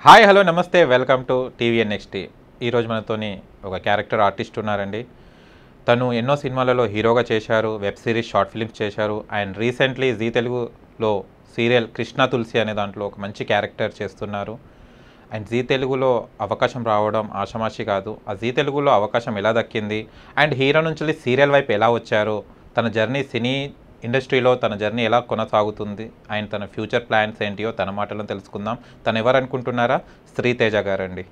Hi hello నమస్తే welcome to టీవీఎన్ఎక్స్టీ. ఈరోజు మనతోని ఒక క్యారెక్టర్ ఆర్టిస్ట్ ఉన్నారండి. తను ఎన్నో సినిమాలలో హీరోగా చేశారు, వెబ్ సిరీస్, షార్ట్ ఫిల్మ్స్ చేశారు. అండ్ రీసెంట్లీ జీ తెలుగులో సీరియల్ కృష్ణ తులసి అనే దాంట్లో ఒక మంచి క్యారెక్టర్ చేస్తున్నారు. అండ్ జీ తెలుగులో అవకాశం రావడం ఆషామాషి కాదు. ఆ జీ తెలుగులో అవకాశం ఎలా దక్కింది అండ్ హీరో నుంచి సీరియల్ వైపు ఎలా వచ్చారు, తన జర్నీ సినీ ఇండస్ట్రీలో తన జర్నీ ఎలా కొనసాగుతుంది అండ్ తన ఫ్యూచర్ ప్లాన్స్ ఏంటియో తన మాటలను తెలుసుకుందాం. తను ఎవరు అనుకుంటున్నారా? శ్రీతేజ గారు అండి.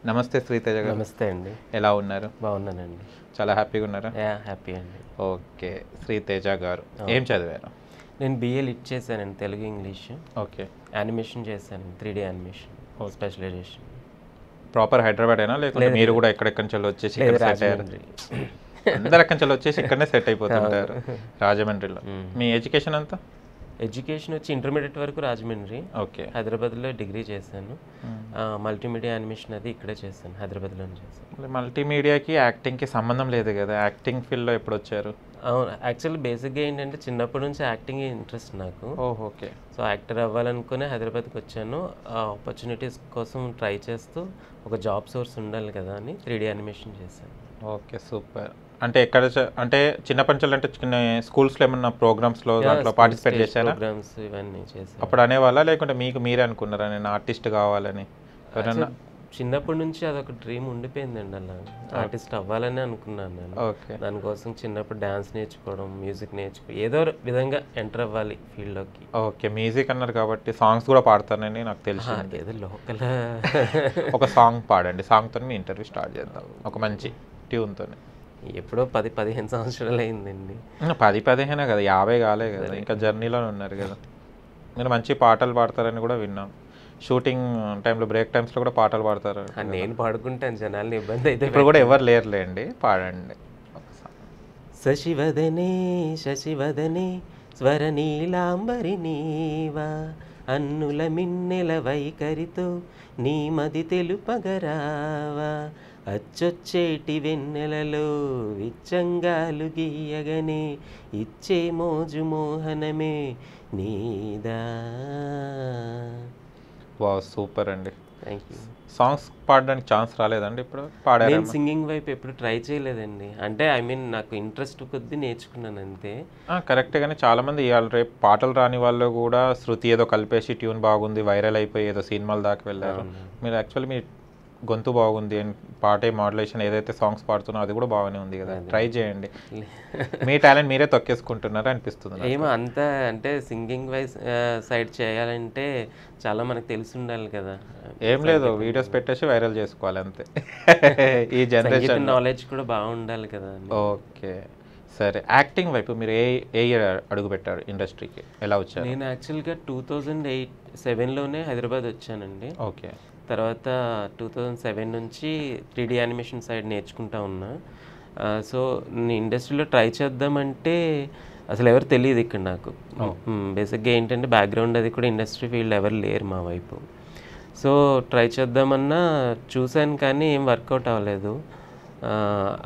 నమస్తే శ్రీతేజ గారు. నమస్తే అండి. ఎలా ఉన్నారు? బాగున్నానండి. చాలా హ్యాపీగా ఉన్నారా? హ్యాపీ అండి. ఓకే, శ్రీతేజ గారు ఏం చదివారు? నేను బిఏ లిట్ చేశానండి, తెలుగు ఇంగ్లీష్. ఓకే. యానిమేషన్ చేశాను, 3D యానిమేషన్ స్పెషలైజేషన్. ప్రాపర్ హైదరాబాదేనా లేకపోతే మీరు కూడా ఎక్కడెక్కడి నుంచి వచ్చేసి ఇక్కడ సెట్ అయ్యారు? అందరు ఎక్కడి నుంచి వచ్చేసి ఇక్కడనే సెట్ అయిపోతుంటారు రాజమండ్రిలో. మీ ఎడ్యుకేషన్ అంతా? ఎడ్యుకేషన్ వచ్చి ఇంటర్మీడియట్ వరకు రాజమండ్రి. ఓకే. హైదరాబాద్లో డిగ్రీ చేశాను. మల్టీమీడియా యానిమేషన్ అది ఇక్కడే చేశాను, హైదరాబాద్లోనే చేశాను. మల్టీమీడియాకి యాక్టింగ్కి సంబంధం లేదు కదా, యాక్టింగ్ ఫీల్డ్లో ఎప్పుడు వచ్చారు? అవును, యాక్చువల్లీ బేసిక్గా ఏంటంటే చిన్నప్పటి నుంచి యాక్టింగ్ ఇంట్రెస్ట్ నాకు. ఓకే. సో యాక్టర్ అవ్వాలనుకునే హైదరాబాద్కి వచ్చాను. ఆ ఆపర్చునిటీస్ కోసం ట్రై చేస్తూ ఒక జాబ్ సోర్స్ ఉండాలి కదా అని 3D యానిమేషన్ చేశాను. Okay, super. అంటే ఎక్కడ అంటే చిన్నప్పటి నుంచి అంటే చిన్న స్కూల్స్లో ఏమన్నా ప్రోగ్రామ్స్లో దాంట్లో పార్టిసిపేట్ చేశారా? ప్రోగ్రామ్స్ ఇవన్నీ చేశాను. అప్పుడు అనేవాళ్ళ లేకుంటే మీకు మీరే అనుకున్నారా నేను ఆర్టిస్ట్ కావాలని? చిన్నప్పటి నుంచి అదొక డ్రీమ్ ఉండిపోయిందండి. అలా ఆర్టిస్ట్ అవ్వాలని అనుకున్నాను నేను. ఓకే. దానికోసం చిన్నప్పుడు డ్యాన్స్ నేర్చుకోవడం, మ్యూజిక్ ఏదో విధంగా ఎంటర్ అవ్వాలి ఫీల్డ్లోకి. ఓకే, మ్యూజిక్ అన్నారు కాబట్టి సాంగ్స్ కూడా పాడతానని నాకు తెలిసి. ఏదో లోకల్ ఒక సాంగ్ పాడండి, సాంగ్తో మీ ఇంటర్వ్యూ స్టార్ట్ చేద్దాం ఒక మంచి ట్యూన్తో. ఎప్పుడో 10-15 సంవత్సరాలు అయిందండి. 10-15 కదా, 50 కాలే కదా, ఇంకా జర్నీలోనే ఉన్నారు కదా. మీరు మంచి పాటలు పాడతారని కూడా విన్నాం. షూటింగ్ టైంలో బ్రేక్ టైమ్స్లో కూడా పాటలు పాడతారు. నేను పాడుకుంటాను, జనాల్ని ఇబ్బంది అయితే. ఇప్పుడు కూడా ఎవరు లేరులేండి, పాడండి. శశివదనే శశివదనే స్వర నీలాంబరి నీవా, అన్నుల మిన్నెల వైఖరితో నీ మది తెలుపగరావా, అచ్చొచ్చేటి వెన్నెలలో విచ్చంగాలు గీయగనే ఇచ్చే మోజు మోహనమే నీదా. వా, సూపర్ అండి. Thank you. సాంగ్స్ పాడడానికి ఛాన్స్ రాలేదండి ఇప్పుడు? పాడారు? నేను సింగింగ్ వైపు ఎప్పుడు ట్రై చేయలేదండి. అంటే నాకు ఇంట్రెస్ట్ కొద్దీ నేర్చుకున్నాను అంతే. కరెక్టే, కానీ చాలామంది ఇవాళ రేపు పాటలు రాని వాళ్ళు కూడా శృతి ఏదో కలిపేసి ట్యూన్ బాగుంది వైరల్ అయిపోయి ఏదో సినిమాల దాకా వెళ్ళారు. మీరు యాక్చువల్లీ మీ గొంతు బాగుంది అండ్ పాటే మాడ్యులేషన్ ఏదైతే సాంగ్స్ పాడుతున్నా అది కూడా బాగానే ఉంది కదా, ట్రై చేయండి. మీ టాలెంట్ మీరే తొక్కేసుకుంటున్నారా అనిపిస్తుంది. ఏమో అంత అంటే సింగింగ్ వైజ్ సైడ్ చేయాలంటే చాలా మనకు తెలిసి ఉండాలి కదా. ఏం లేదు, వీడియోస్ పెట్టేసి వైరల్ చేసుకోవాలి అంతే. ఈ జనరేషన్ నాలెడ్జ్ కూడా బాగుండాలి కదా. ఓకే, సరే. యాక్టింగ్ వైపు మీరు ఏ ఇయర్ అడుగు పెట్టారు ఇండస్ట్రీకి, ఎలా వచ్చారు? నేను యాక్చువల్గా 2007లోనే హైదరాబాద్ వచ్చానండి. ఓకే. తర్వాత 2007 నుంచి 3D యానిమేషన్ సైడ్ నేర్చుకుంటా ఉన్నా. సో నేను ఇండస్ట్రీలో ట్రై చేద్దామంటే అసలు ఎవరు తెలియదు ఇక్కడ నాకు. బేసిక్గా ఏంటంటే బ్యాక్గ్రౌండ్ అది కూడా ఇండస్ట్రీ ఫీల్డ్ ఎవరు లేరు మా వైపు. సో ట్రై చేద్దామన్నా చూశాను కానీ ఏం వర్కౌట్ అవ్వలేదు.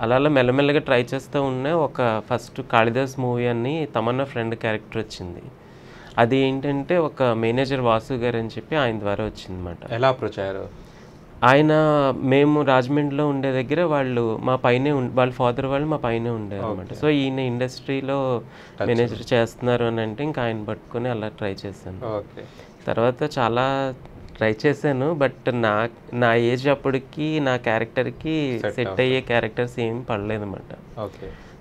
అలా మెల్లమెల్లగా ట్రై చేస్తూ ఉన్నా. ఒక ఫస్ట్ కాళిదాస్ మూవీ అని తమన్నా ఫ్రెండ్ క్యారెక్టర్ వచ్చింది. అది ఏంటంటే ఒక మేనేజర్ వాసు గారు అని చెప్పి ఆయన ద్వారా వచ్చిందన్నమాట. ఎలా అప్రోచ్ అయ్యారు ఆయన? మేము రాజమండ్రిలో ఉండే దగ్గర వాళ్ళు మా పైనే వాళ్ళ ఫాదర్ వాళ్ళు మా పైనే ఉండేవారు అనమాట. సో ఈయన ఇండస్ట్రీలో మేనేజర్ చేస్తున్నారు అని అంటే ఇంకా ఆయన పట్టుకొని అలా ట్రై చేశాను. తర్వాత చాలా ట్రై చేశాను, బట్ నా ఏజ్ అప్పటికి నా క్యారెక్టర్కి సెట్ అయ్యే క్యారెక్టర్స్ ఏం పడలేదు అనమాట.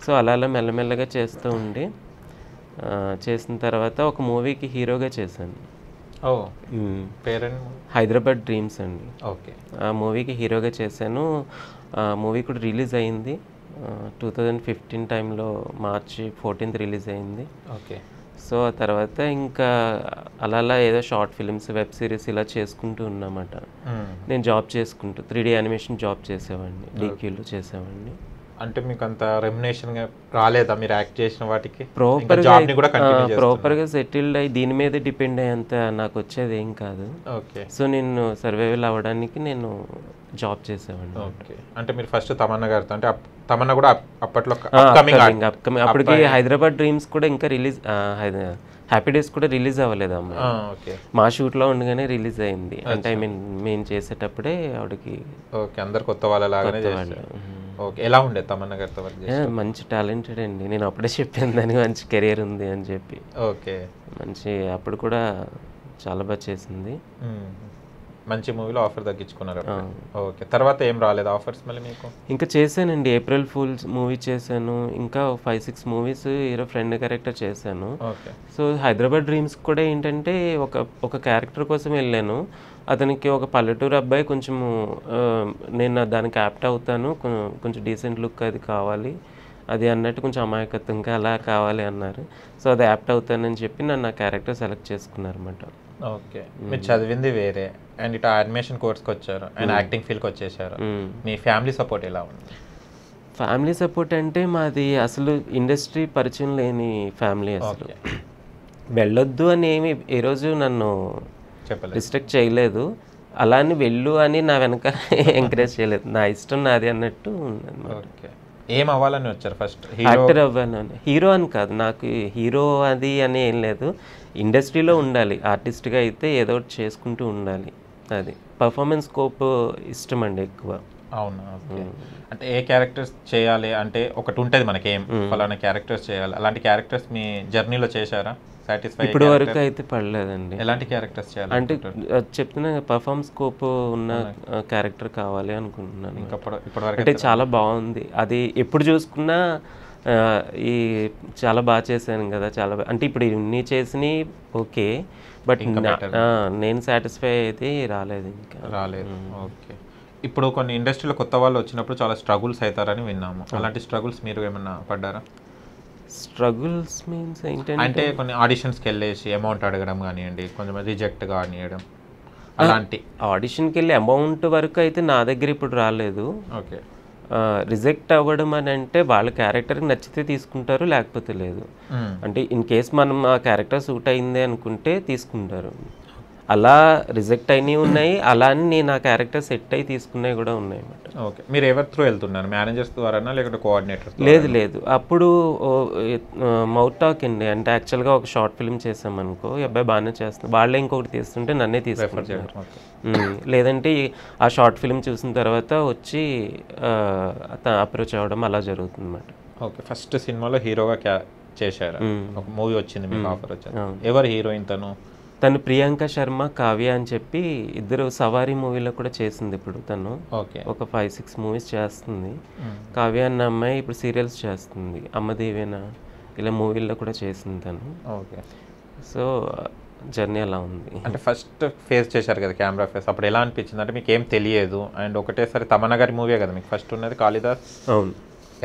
సో అలా మెల్లమెల్లగా చేస్తూ ఉండి చేసిన తర్వాత ఒక మూవీకి హీరోగా చేశాను. హైదరాబాద్ డ్రీమ్స్ అండి. ఓకే. ఆ మూవీకి హీరోగా చేశాను. మూవీ కూడా రిలీజ్ అయింది 2015 టైంలో, మార్చి 14th రిలీజ్ అయింది. ఓకే. సో ఆ తర్వాత ఇంకా అలా ఏదో షార్ట్ ఫిల్మ్స్, వెబ్ సిరీస్ ఇలా చేసుకుంటూ ఉన్నమాట. నేను జాబ్ చేసుకుంటూ 3D యానిమేషన్ జాబ్ చేసేవాడిని, డీక్యూలో చేసేవాడిని. అంటే మీకు అంత రెమ్యునేషన్ రాలేదా మీరు యాక్ట్ చేసిన వాటికి? ప్రాపర్గా సెటిల్డ్ అయ్యి దీని మీద డిపెండ్ అయ్యేంత నాకు వచ్చేది ఏం కాదు. ఓకే. సో నేను సర్వైవల్ అవ్వడానికి నేను జాబ్ చేసేవాడిని. ఓకే. అంటే మీరు ఫస్ట్ తమన్నా గారితో అంటే తమన్నా కూడా అప్పట్లో అప్కమింగ్ అప్పటికి హైదరాబాద్ డ్రీమ్స్ కూడా ఇంకా రిలీజ్, హ్యాపీ డేస్ కూడా రిలీజ్ అవ్వలేదు అమ్మాయి. ఓకే. మా షూట్లో ఉండగానే రిలీజ్ అయింది. అంటే ఐ మీన్ మేము చేసేటప్పుడే ఆవిడకి. ఓకే. అందరు కొత్త వాళ్ళలాగానే చేశారు. ఓకే. ఎలా ఉండేది తమన్నా గారితో వర్క్ చేసి? మంచి టాలెంటెడ్ అండి. నేను అప్పుడే చెప్పాను దానికి మంచి కెరియర్ ఉంది అని చెప్పి. ఓకే. మంచి అప్పుడు కూడా చాలా బాగా చేసింది. మంచి మూవీలో ఆఫర్ తగ్గించుకున్నారు. ఓకే. తర్వాత ఏం రాలేదు ఆఫర్స్ మళ్ళీ మీకు? ఇంకా చేశానండి, ఏప్రిల్ ఫూల్స్ మూవీ చేశాను, ఇంకా 5-6 మూవీస్ హీరో ఫ్రెండ్ క్యారెక్టర్ చేశాను. ఓకే. సో హైదరాబాద్ డ్రీమ్స్ కూడా ఏంటంటే ఒక క్యారెక్టర్ కోసం వెళ్ళాను. అతనికి ఒక పల్లెటూరు అబ్బాయి కొంచెము నేను దానికి యాప్ట్ అవుతాను, కొంచెం డీసెంట్ లుక్ అది కావాలి అది అన్నట్టు, కొంచెం అమాయకత్వంగా అలా కావాలి అన్నారు. సో అది యాప్ట్ అవుతానని చెప్పి నన్ను ఆ క్యారెక్టర్ సెలెక్ట్ చేసుకున్నారు అనమాట. ఓకే. మీరు చదివింది వేరే అండ్ ఇటు యానిమేషన్ కోర్స్కి వచ్చారు అండ్ యాక్టింగ్ ఫీల్డ్కి వచ్చేసారు. మీ ఫ్యామిలీ సపోర్ట్ ఎలా ఉంది? ఫ్యామిలీ సపోర్ట్ అంటే మాది అసలు ఇండస్ట్రీ పరిచయం లేని ఫ్యామిలీ. అసలు వెళ్ళొద్దు అని ఏమి ఏ రోజు నన్ను రిస్ట్రిక్ట్ చేయలేదు, అలా అని వెళ్ళు అని నా వెనక ఎంకరేజ్ చేయలేదు. నా ఇష్టం నాది అన్నట్టు ఉంది. ఏం అవ్వాలని వచ్చారు ఫస్ట్? యాక్టర్ అవ్వాను. హీరో అని కాదు, నాకు హీరో అది అని ఏం లేదు. ఇండస్ట్రీలో ఉండాలి, ఆర్టిస్ట్గా అయితే ఏదో ఒకటి చేసుకుంటూ ఉండాలి. అది పర్ఫార్మెన్స్ స్కోప్ ఇష్టం అండి ఎక్కువ. అవునా? అంటే ఏ క్యారెక్టర్స్ చేయాలి అంటే ఒకటి ఉంటుంది మనకి, ఏం ఫలానా క్యారెక్టర్స్ చేయాలి, అలాంటి క్యారెక్టర్స్ మీ జర్నీలో చేశారా? ఇప్పుడు వరకు అయితే పడలేదండి. ఎలాంటి క్యారెక్టర్స్ చేయాలి అంటే చెప్తున్నా, పర్ఫార్మెన్స్ స్కోప్ ఉన్న క్యారెక్టర్ కావాలి అనుకుంటున్నాను. అంటే చాలా బాగుంది అది, ఎప్పుడు చూసుకున్నా ఈ చాలా బాగా చేశాను కదా, చాలా అంటే ఇప్పుడు ఇన్ని చేసినవి ఓకే, బట్ నేను సాటిస్ఫై అయితే రాలేదు, ఇంకా రాలేదు. ఓకే. ఇప్పుడు కొన్ని ఇండస్ట్రీలో కొత్త వాళ్ళు వచ్చినప్పుడు చాలా స్ట్రగుల్స్ అవుతారని విన్నాము. అలాంటి స్ట్రగుల్స్ మీరు ఏమన్నా పడ్డారా? స్ట్రగుల్స్ మీన్స్ ఏంటంటే అంటే కొన్ని ఆడిషన్స్కి వెళ్ళేసి అమౌంట్ అడగడం కానివ్వండి, కొంచెం రిజెక్ట్ కానివ్వడం, అలాంటి. ఆడిషన్కి వెళ్ళి అమౌంట్ వరకు అయితే నా దగ్గర ఇప్పుడు రాలేదు. ఓకే. రిజెక్ట్ అవ్వడం అని అంటే వాళ్ళ క్యారెక్టర్కి నచ్చితే తీసుకుంటారు, లేకపోతే లేదు. అంటే ఇన్ కేస్ మనం ఆ క్యారెక్టర్ సూట్ అయింది అనుకుంటే తీసుకుంటారు. అలా రిజెక్ట్ అయినవి ఉన్నాయి, అలా అని నేను ఆ క్యారెక్టర్ సెట్ అయ్యి తీసుకున్నవి కూడా ఉన్నాయి అన్నమాట. ఓకే. మీరు ఎవరి త్రూ వెళ్తున్నారు? మేనేజర్స్ ద్వారానా లేకపోతే కోఆర్డినేటర్? లేదు అప్పుడు మౌత్ టాక్ అండి. అంటే యాక్చువల్గా ఒక షార్ట్ ఫిల్మ్ చేసామనుకో, ఈ అబ్బాయి బాగానే చేస్తాను, వాళ్ళే ఇంకొకటి తీస్తుంటే నన్నే తీసుకుంటారు. లేదంటే ఆ షార్ట్ ఫిల్మ్ చూసిన తర్వాత వచ్చి అప్రోచ్ అవ్వడం అలా జరుగుతుంది అన్నమాట. ఓకే. ఫస్ట్ సినిమాలో హీరోగా చేశారు, ఒక మూవీ వచ్చింది, మీకు ఆఫర్ వచ్చింది. ఎవరు హీరోయిన్? తను ప్రియాంక శర్మ, కావ్య అని చెప్పి ఇద్దరు సవారీ మూవీలో కూడా చేసింది. ఇప్పుడు తను ఒక 5-6 మూవీస్ చేస్తుంది. కావ్య అన్న అమ్మాయి ఇప్పుడు సీరియల్స్ చేస్తుంది, అమ్మదేవేనా ఇలా మూవీల్లో కూడా చేసింది తను. ఓకే. సో జర్నీ అలా ఉంది. అంటే ఫస్ట్ ఫేస్ చేశారు కదా కెమెరా ఫేస్, అప్పుడు ఎలా అనిపించింది? అంటే మీకు ఏం తెలియదు అండ్ ఒకటేసారి తమన్నా గారి మూవీ కదా మీకు ఫస్ట్ ఉన్నది, కాళిదాస్. అవును.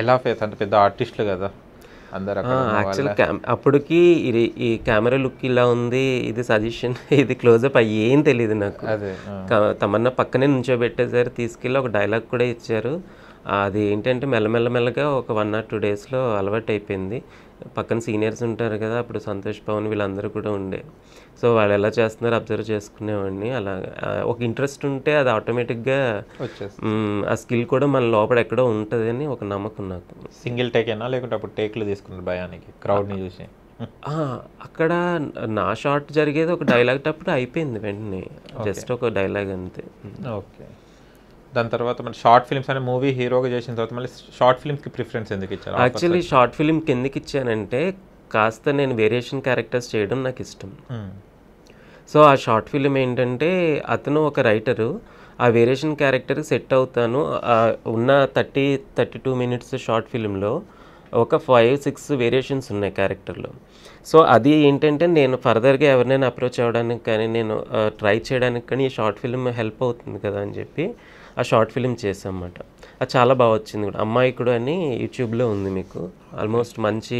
ఎలా ఫేస్? అంటే పెద్ద ఆర్టిస్టులు కదా అందరు. యాక్చువల్ అప్పటికి ఈ కెమెరా లుక్ ఇలా ఉంది, ఇది సజెషన్, ఇది క్లోజప్ ఏం తెలియదు నాకు. తమన్నా పక్కనే నుంచోబెట్టేసారు, తీసుకెళ్ళి ఒక డైలాగ్ కూడా ఇచ్చారు. అది ఏంటంటే మెల్లమెల్లగా ఒక 1 or 2 డేస్లో అలవాటు అయిపోయింది. పక్కన సీనియర్స్ ఉంటారు కదా, అప్పుడు సంతోష్ పవన్ వీళ్ళందరూ కూడా ఉండే. సో వాళ్ళు ఎలా చేస్తున్నారో అబ్జర్వ్ చేసుకునేవాడిని. అలా ఒక ఇంట్రెస్ట్ ఉంటే అది ఆటోమేటిక్గా ఆ స్కిల్ కూడా మన లోపల ఎక్కడో ఉంటుంది అని ఒక నమ్మకం నాకు. సింగిల్ టేక్ అయినా లేకుంటే అప్పుడు టేక్లు తీసుకున్నారు భయానికి క్రౌడ్ని చూసి? అక్కడ నా షార్ట్ జరిగేది ఒక డైలాగ్ అప్పుడు అయిపోయింది వెంటనే, జస్ట్ ఒక డైలాగ్ అంతే. ఓకే. దాని తర్వాత మళ్ళీ షార్ట్ ఫిల్మ్స్ అనే మూవీ హీరోగా చేసిన తర్వాత మళ్ళీ షార్ట్ ఫిల్మ్స్కి ప్రిఫరెన్స్ ఎందుకు ఇచ్చారు? యాక్చువల్లీ షార్ట్ ఫిల్మ్కి ఎందుకు ఇచ్చానంటే కాస్త నేను వేరియేషన్ క్యారెక్టర్స్ చేయడం నాకు ఇష్టం. సో ఆ షార్ట్ ఫిల్మ్ ఏంటంటే అతను ఒక రైటరు, ఆ వేరియేషన్ క్యారెక్టర్కి సెట్ అవుతాను. ఉన్న 30-32 మినిట్స్ షార్ట్ ఫిల్మ్లో ఒక 5-6 వేరియేషన్స్ ఉన్నాయి క్యారెక్టర్లో. సో అది ఏంటంటే నేను ఫర్దర్గా ఎవరినైనా అప్రోచ్ అవ్వడానికి కానీ నేను ట్రై చేయడానికి కానీ ఈ షార్ట్ ఫిల్మ్ హెల్ప్ అవుతుంది కదా అని చెప్పి ఆ షార్ట్ ఫిల్మ్ చేసామన్నమాట. అది చాలా బాగా వచ్చింది కూడా. అమ్మాయికుడు అని యూట్యూబ్లో ఉంది, మీకు ఆల్మోస్ట్ మంచి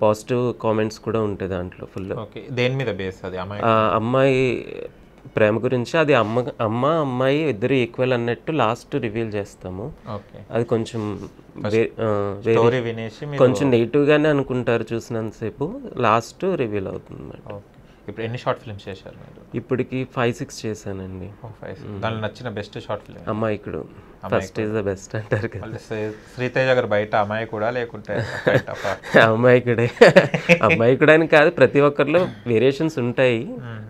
పాజిటివ్ కామెంట్స్ కూడా ఉంటాయి దాంట్లో ఫుల్. దేని మీద బేస్ అది? అమ్మాయి ప్రేమ గురించి. అది అమ్మాయి ఇద్దరు ఈక్వల్ అన్నట్టు లాస్ట్ రివీల్ చేస్తాము. అది కొంచెం కొంచెం నెగిటివ్గానే అనుకుంటారు చూసినంతసేపు, లాస్ట్ రివీల్ అవుతుంది. ఇప్పుడు ఎన్ని షార్ట్ ఫిల్మ్స్ చేశారు మీరు? ఇప్పటికి 5-6 చేశానండి. దానిలో నచ్చిన బెస్ట్ షార్ట్ ఫిల్మ్? అమ్మాయికుడు. ఫస్ట్ ఈజ్ ద బెస్ట్ అంటారు కదా. శ్రీతేజ గారు బయట అమ్మాయి కూడా లేకుంటే అమ్మాయికుడే. అమ్మాయికుడు అని కాదు, ప్రతి ఒక్కరిలో వేరియేషన్స్ ఉంటాయి,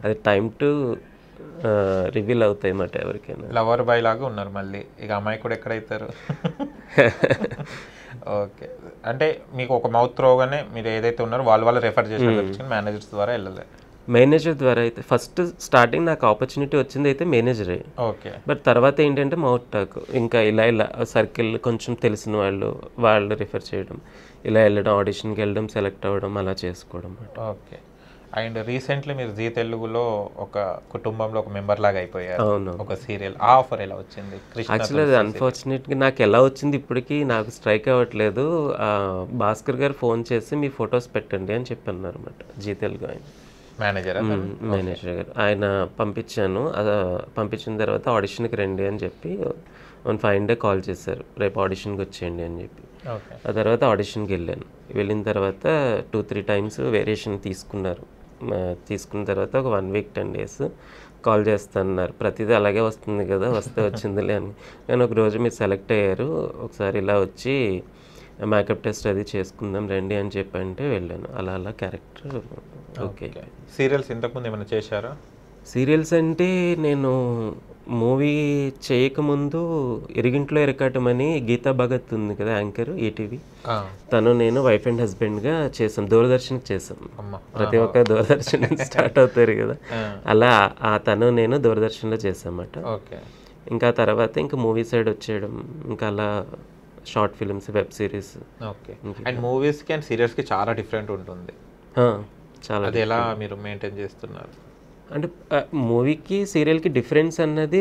అది టైం టు రివీల్ అవుతాయి అన్నమాట ఎవరికైనా. లవర్ బాయ్ లాగా ఉన్నారు మళ్ళీ, ఇక అమ్మాయి కూడా ఎక్కడైతారు? ఓకే, అంటే మీకు ఒక మౌత్ రోగానే మీరు ఏదైతే ఉన్నారో వాళ్ళు రెఫర్ చేసిన మేనేజర్స్ ద్వారా వెళ్ళలే? మేనేజర్ ద్వారా అయితే ఫస్ట్ స్టార్టింగ్ నాకు ఆపర్చునిటీ వచ్చింది అయితే మేనేజరే. ఓకే. బట్ తర్వాత ఏంటంటే మౌత్ టాక్, ఇంకా ఇలా సర్కిల్ కొంచెం తెలిసిన వాళ్ళు రిఫర్ చేయడం, ఇలా వెళ్ళడం, ఆడిషన్కి వెళ్ళడం, సెలెక్ట్ అవ్వడం, అలా చేసుకోవడం. ఓకే. అండ్ రీసెంట్లీ మీరు జీ తెలుగులో ఒక కుటుంబంలో ఒక మెంబర్ లాగా అయిపోయారు. అవును. ఒక సీరియల్, ఆ ఆఫర్ ఎలా వచ్చింది? యాక్చువల్లీ అది అన్ఫార్చునేట్గా నాకు ఎలా వచ్చింది ఇప్పటికీ నాకు స్ట్రైక్ అవ్వట్లేదు. భాస్కర్ గారు ఫోన్ చేసి మీ ఫొటోస్ పెట్టండి అని చెప్పన్నారు అనమాట, జీ తెలుగు ఆయన మేనేజర్ గారు. ఆయన పంపించాను, పంపించిన తర్వాత ఆడిషన్కి రండి అని చెప్పి 5 day కాల్ చేశారు, రేపు ఆడిషన్కి వచ్చేయండి అని చెప్పి. ఆ తర్వాత ఆడిషన్కి వెళ్ళిన తర్వాత 2-3 times వేరియేషన్ తీసుకున్న తర్వాత ఒక 1 week 10 days కాల్ చేస్తున్నారు. ప్రతిదీ అలాగే వస్తుంది కదా, వస్తే వచ్చిందిలే అని. కానీ ఒక రోజు మీరు సెలెక్ట్ అయ్యారు, ఒకసారి ఇలా వచ్చి మేకప్ టెస్ట్ అది చేసుకుందాం రండి అని చెప్పి అంటే వెళ్ళాను. అలా క్యారెక్టర్. ఓకే. సీరియల్స్ ఇంతకుముందు ఏమైనా చేశారా? సీరియల్స్ అంటే నేను మూవీ చేయకముందు ఇరిగింట్లో ఇరకాటమని గీతా భగత్ ఉంది కదా యాంకర్ ఈటీవీ, తను నేను వైఫ్ అండ్ హస్బెండ్గా చేసాం, దూరదర్శన్కి చేసాం. ప్రతి ఒక్క దూరదర్శన్ స్టార్ట్ అవుతారు కదా, అలా తను నేను దూరదర్శన్లో చేసామట. ఇంకా తర్వాత ఇంకా మూవీ సైడ్ వచ్చేయడం, ఇంకా అలా short films, web series. Okay. And మూవీస్కి అండ్ సీరియల్స్కి చాలా డిఫరెంట్ ఉంటుంది. చాలా. అది ఎలా మీరు మెయింటైన్ చేస్తున్నారు? అంటే మూవీకి సీరియల్కి డిఫరెన్స్ అన్నది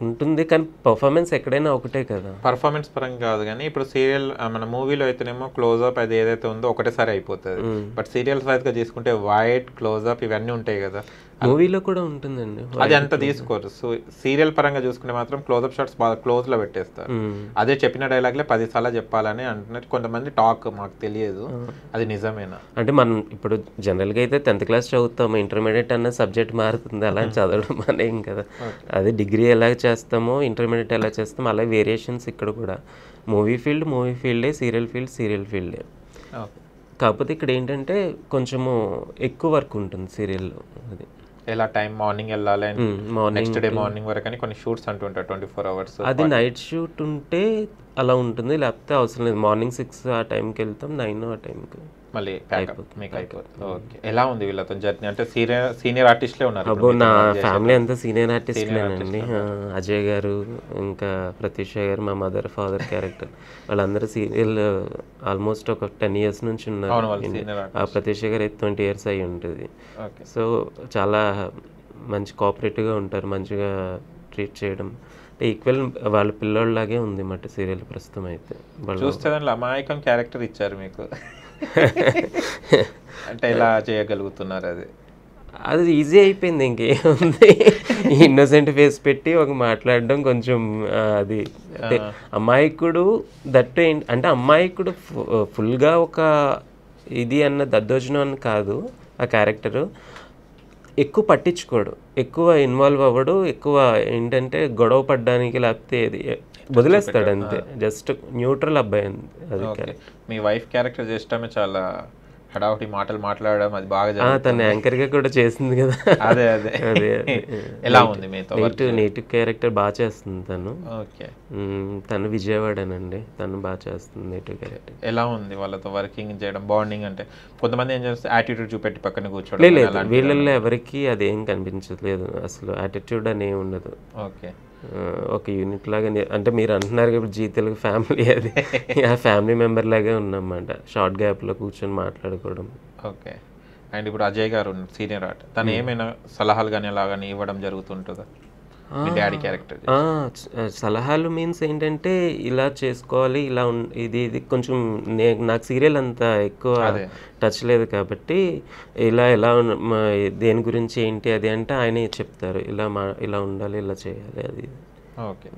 ఉంటుంది, కానీ పర్ఫార్మెన్స్ ఎక్కడైనా ఒకటే కదా. పర్ఫార్మెన్స్ పరంగా కాదు, కానీ ఇప్పుడు సీరియల్ మన మూవీలో అయితేనేమో క్లోజ్అప్ అది ఏదైతే ఉందో ఒకటేసారి అయిపోతుంది. బట్ సీరియల్స్ వైజ్గా తీసుకుంటే వైట్ క్లోజ్అప్ ఇవన్నీ ఉంటాయి కదా, మూవీలో కూడా ఉంటుందండి. అది అంత తీసుకోరు. సో సీరియల్ పరంగా చూసుకుంటే మాత్రం క్లోజ్అప్ షాట్స్ బాగా క్లోజ్లో పెట్టేస్తారు. అదే చెప్పిన డైలాగ్లే 10 సార్లు చెప్పాలని అంటున్నారు కొంతమంది టాక్, మాకు తెలియదు అది నిజమేనా? అంటే మనం ఇప్పుడు జనరల్గా అయితే 10th class చదువుతాము, ఇంటర్మీడియట్ అన్న సబ్జెక్ట్ మారుతుంది, అలా చదవడం అనేం కదా. అది డిగ్రీ ఎలా చేస్తామో ఇంటర్మీడియట్ ఎలా చేస్తామో అలా వేరియేషన్స్ ఇక్కడ కూడా. మూవీ ఫీల్డే, సీరియల్ ఫీల్డే. కాకపోతే ఇక్కడ ఏంటంటే కొంచెము ఎక్కువ వర్క్ ఉంటుంది సీరియల్లో. అది ఎలా టైం మార్నింగ్ వెళ్ళాలి, నెక్స్ట్ డే మార్నింగ్ వరకు అని కొన్ని షూట్స్ అంటుంటారు 24 hours. అది నైట్ షూట్ ఉంటే అలా ఉంటుంది, లేకపోతే అవసరం లేదు. మార్నింగ్ 6 ఆ టైంకి వెళ్తాం, 9 ఆ టైంకి మళ్ళీ మీకు అయిపోతుంది. ఓకే. ఎలా ఉంది వీళ్ళతో జర్నీ? అంటే సీనియర్ ఆర్టిస్ట్లే ఉన్నారు. అబ్బో, నా ఫ్యామిలీ అంతా సీనియర్ ఆర్టిస్ట్లేనండి. అజయ్ గారు, ఇంకా ప్రత్యూష గారు, మా మదర్ ఫాదర్ క్యారెక్టర్, వాళ్ళందరూ సీరియల్ ఆల్మోస్ట్ ఒక 10 years నుంచి ఉన్నారు. ప్రత్యూష గారు అయితే 20 years అయ్యి ఉంటుంది. సో చాలా మంచి కోఆపరేటివ్గా ఉంటారు, మంచిగా ట్రీట్ చేయడం, ఈక్వల్ వాళ్ళ పిల్లోళ్ళలాగే ఉంది మాట సీరియల్ ప్రస్తుతం అయితే. చూస్తే దాంట్లో అమాయకం క్యారెక్టర్ ఇచ్చారు మీకు, అంటే ఎలా చేయగలుగుతున్నారు? అది ఈజీ అయిపోయింది, ఇంకేముంది. ఇన్నోసెంట్ ఫేస్ పెట్టి ఒక మాట్లాడడం కొంచెం అది. అంటే అమాయకుడు దట్టు అంటే అమాయకుడు ఫుల్గా ఒక ఇది అన్న దద్దోజనం అని కాదు. ఆ క్యారెక్టరు ఎక్కువ పట్టించుకోడు, ఎక్కువ ఇన్వాల్వ్ అవ్వడు, ఎక్కువ ఏంటంటే గొడవ పడ్డానికి లేకపోతే వదిలేస్తాడు అంతే, జస్ట్ న్యూట్రల్ అబ్బాయి అది. మీ వైఫ్ క్యారెక్టర్ చేసడమే చాలా హడావుడి మాటలు మాట్లాడడం, అది బాగా తను యాంకర్గా కూడా చేసింది కదా. అదే ఎలా ఉంది మీతో? నేటివ్ క్యారెక్టర్ బాగా చేస్తుంది తను. ఓకే. తను విజయవాడనండి, తను బాగా చేస్తుంది నేటివ్ క్యారెక్టర్. ఎలా ఉంది వాళ్ళతో వర్కింగ్ చేయడం, బాండింగ్? అంటే కొంతమంది ఏం చేస్తే యాటిట్యూడ్ చూపెట్టి పక్కన కూర్చోడం. లేదు, వీళ్ళల్లో ఎవరికి అదేం కనిపించట్లేదు, అసలు యాటిట్యూడ్ అని ఏమి ఉండదు. ఓకే. ఒక యూనిట్ లాగా, అంటే మీరు అంటున్నారు ఇప్పుడు జీ తెలుగు ఫ్యామిలీ, అది ఆ ఫ్యామిలీ మెంబర్ లాగే ఉన్నమాట, షార్ట్ గ్యాప్లో కూర్చొని మాట్లాడుకోవడం. ఓకే. అండ్ ఇప్పుడు అజయ్ గారు సీనియర్ ఆర్ట్, తను ఏమైనా సలహాలు కానీ అలా కానీ ఇవ్వడం జరుగుతుంటుందా మీ డాడీ క్యారెక్టర్? సలహాలు మీన్స్ ఏంటంటే ఇలా చేసుకోవాలి, ఇలా ఇది కొంచెం నాకు సీరియల్ అంత ఎక్కువ టచ్ లేదు కాబట్టి ఎలా దేని గురించి ఏంటి అది అంటే ఆయనే చెప్తారు, ఇలా ఉండాలి, ఇలా చేయాలి, అది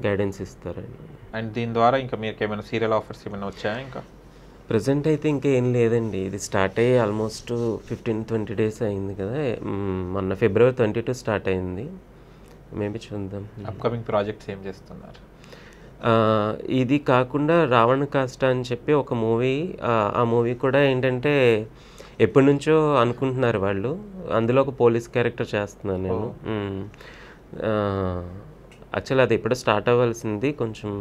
గైడెన్స్ ఇస్తారు. అండ్ దీని ద్వారా ఇంకా మీకు ఏమైనా సీరియల్ ఆఫర్స్ ఏమైనా వచ్చాయా? ఇంకా ప్రజెంట్ అయితే ఇంకేం లేదండి. ఇది స్టార్ట్ అయ్యి ఆల్మోస్ట్ 15-20 డేస్ అయింది కదా. మొన్న February 22 స్టార్ట్ అయింది. మేబీ చూద్దాం. అప్కమింగ్ ప్రాజెక్ట్స్ ఏం చేస్తున్నారు? ఇది కాకుండా రావణ కాష్ట అని చెప్పి ఒక మూవీ, ఆ మూవీ కూడా ఏంటంటే ఎప్పటి నుంచో అనుకుంటున్నారు వాళ్ళు. అందులో ఒక పోలీస్ క్యారెక్టర్ చేస్తున్నాను నేను. యాక్చువల్లీ అది ఎప్పుడో స్టార్ట్ అవ్వాల్సింది, కొంచెం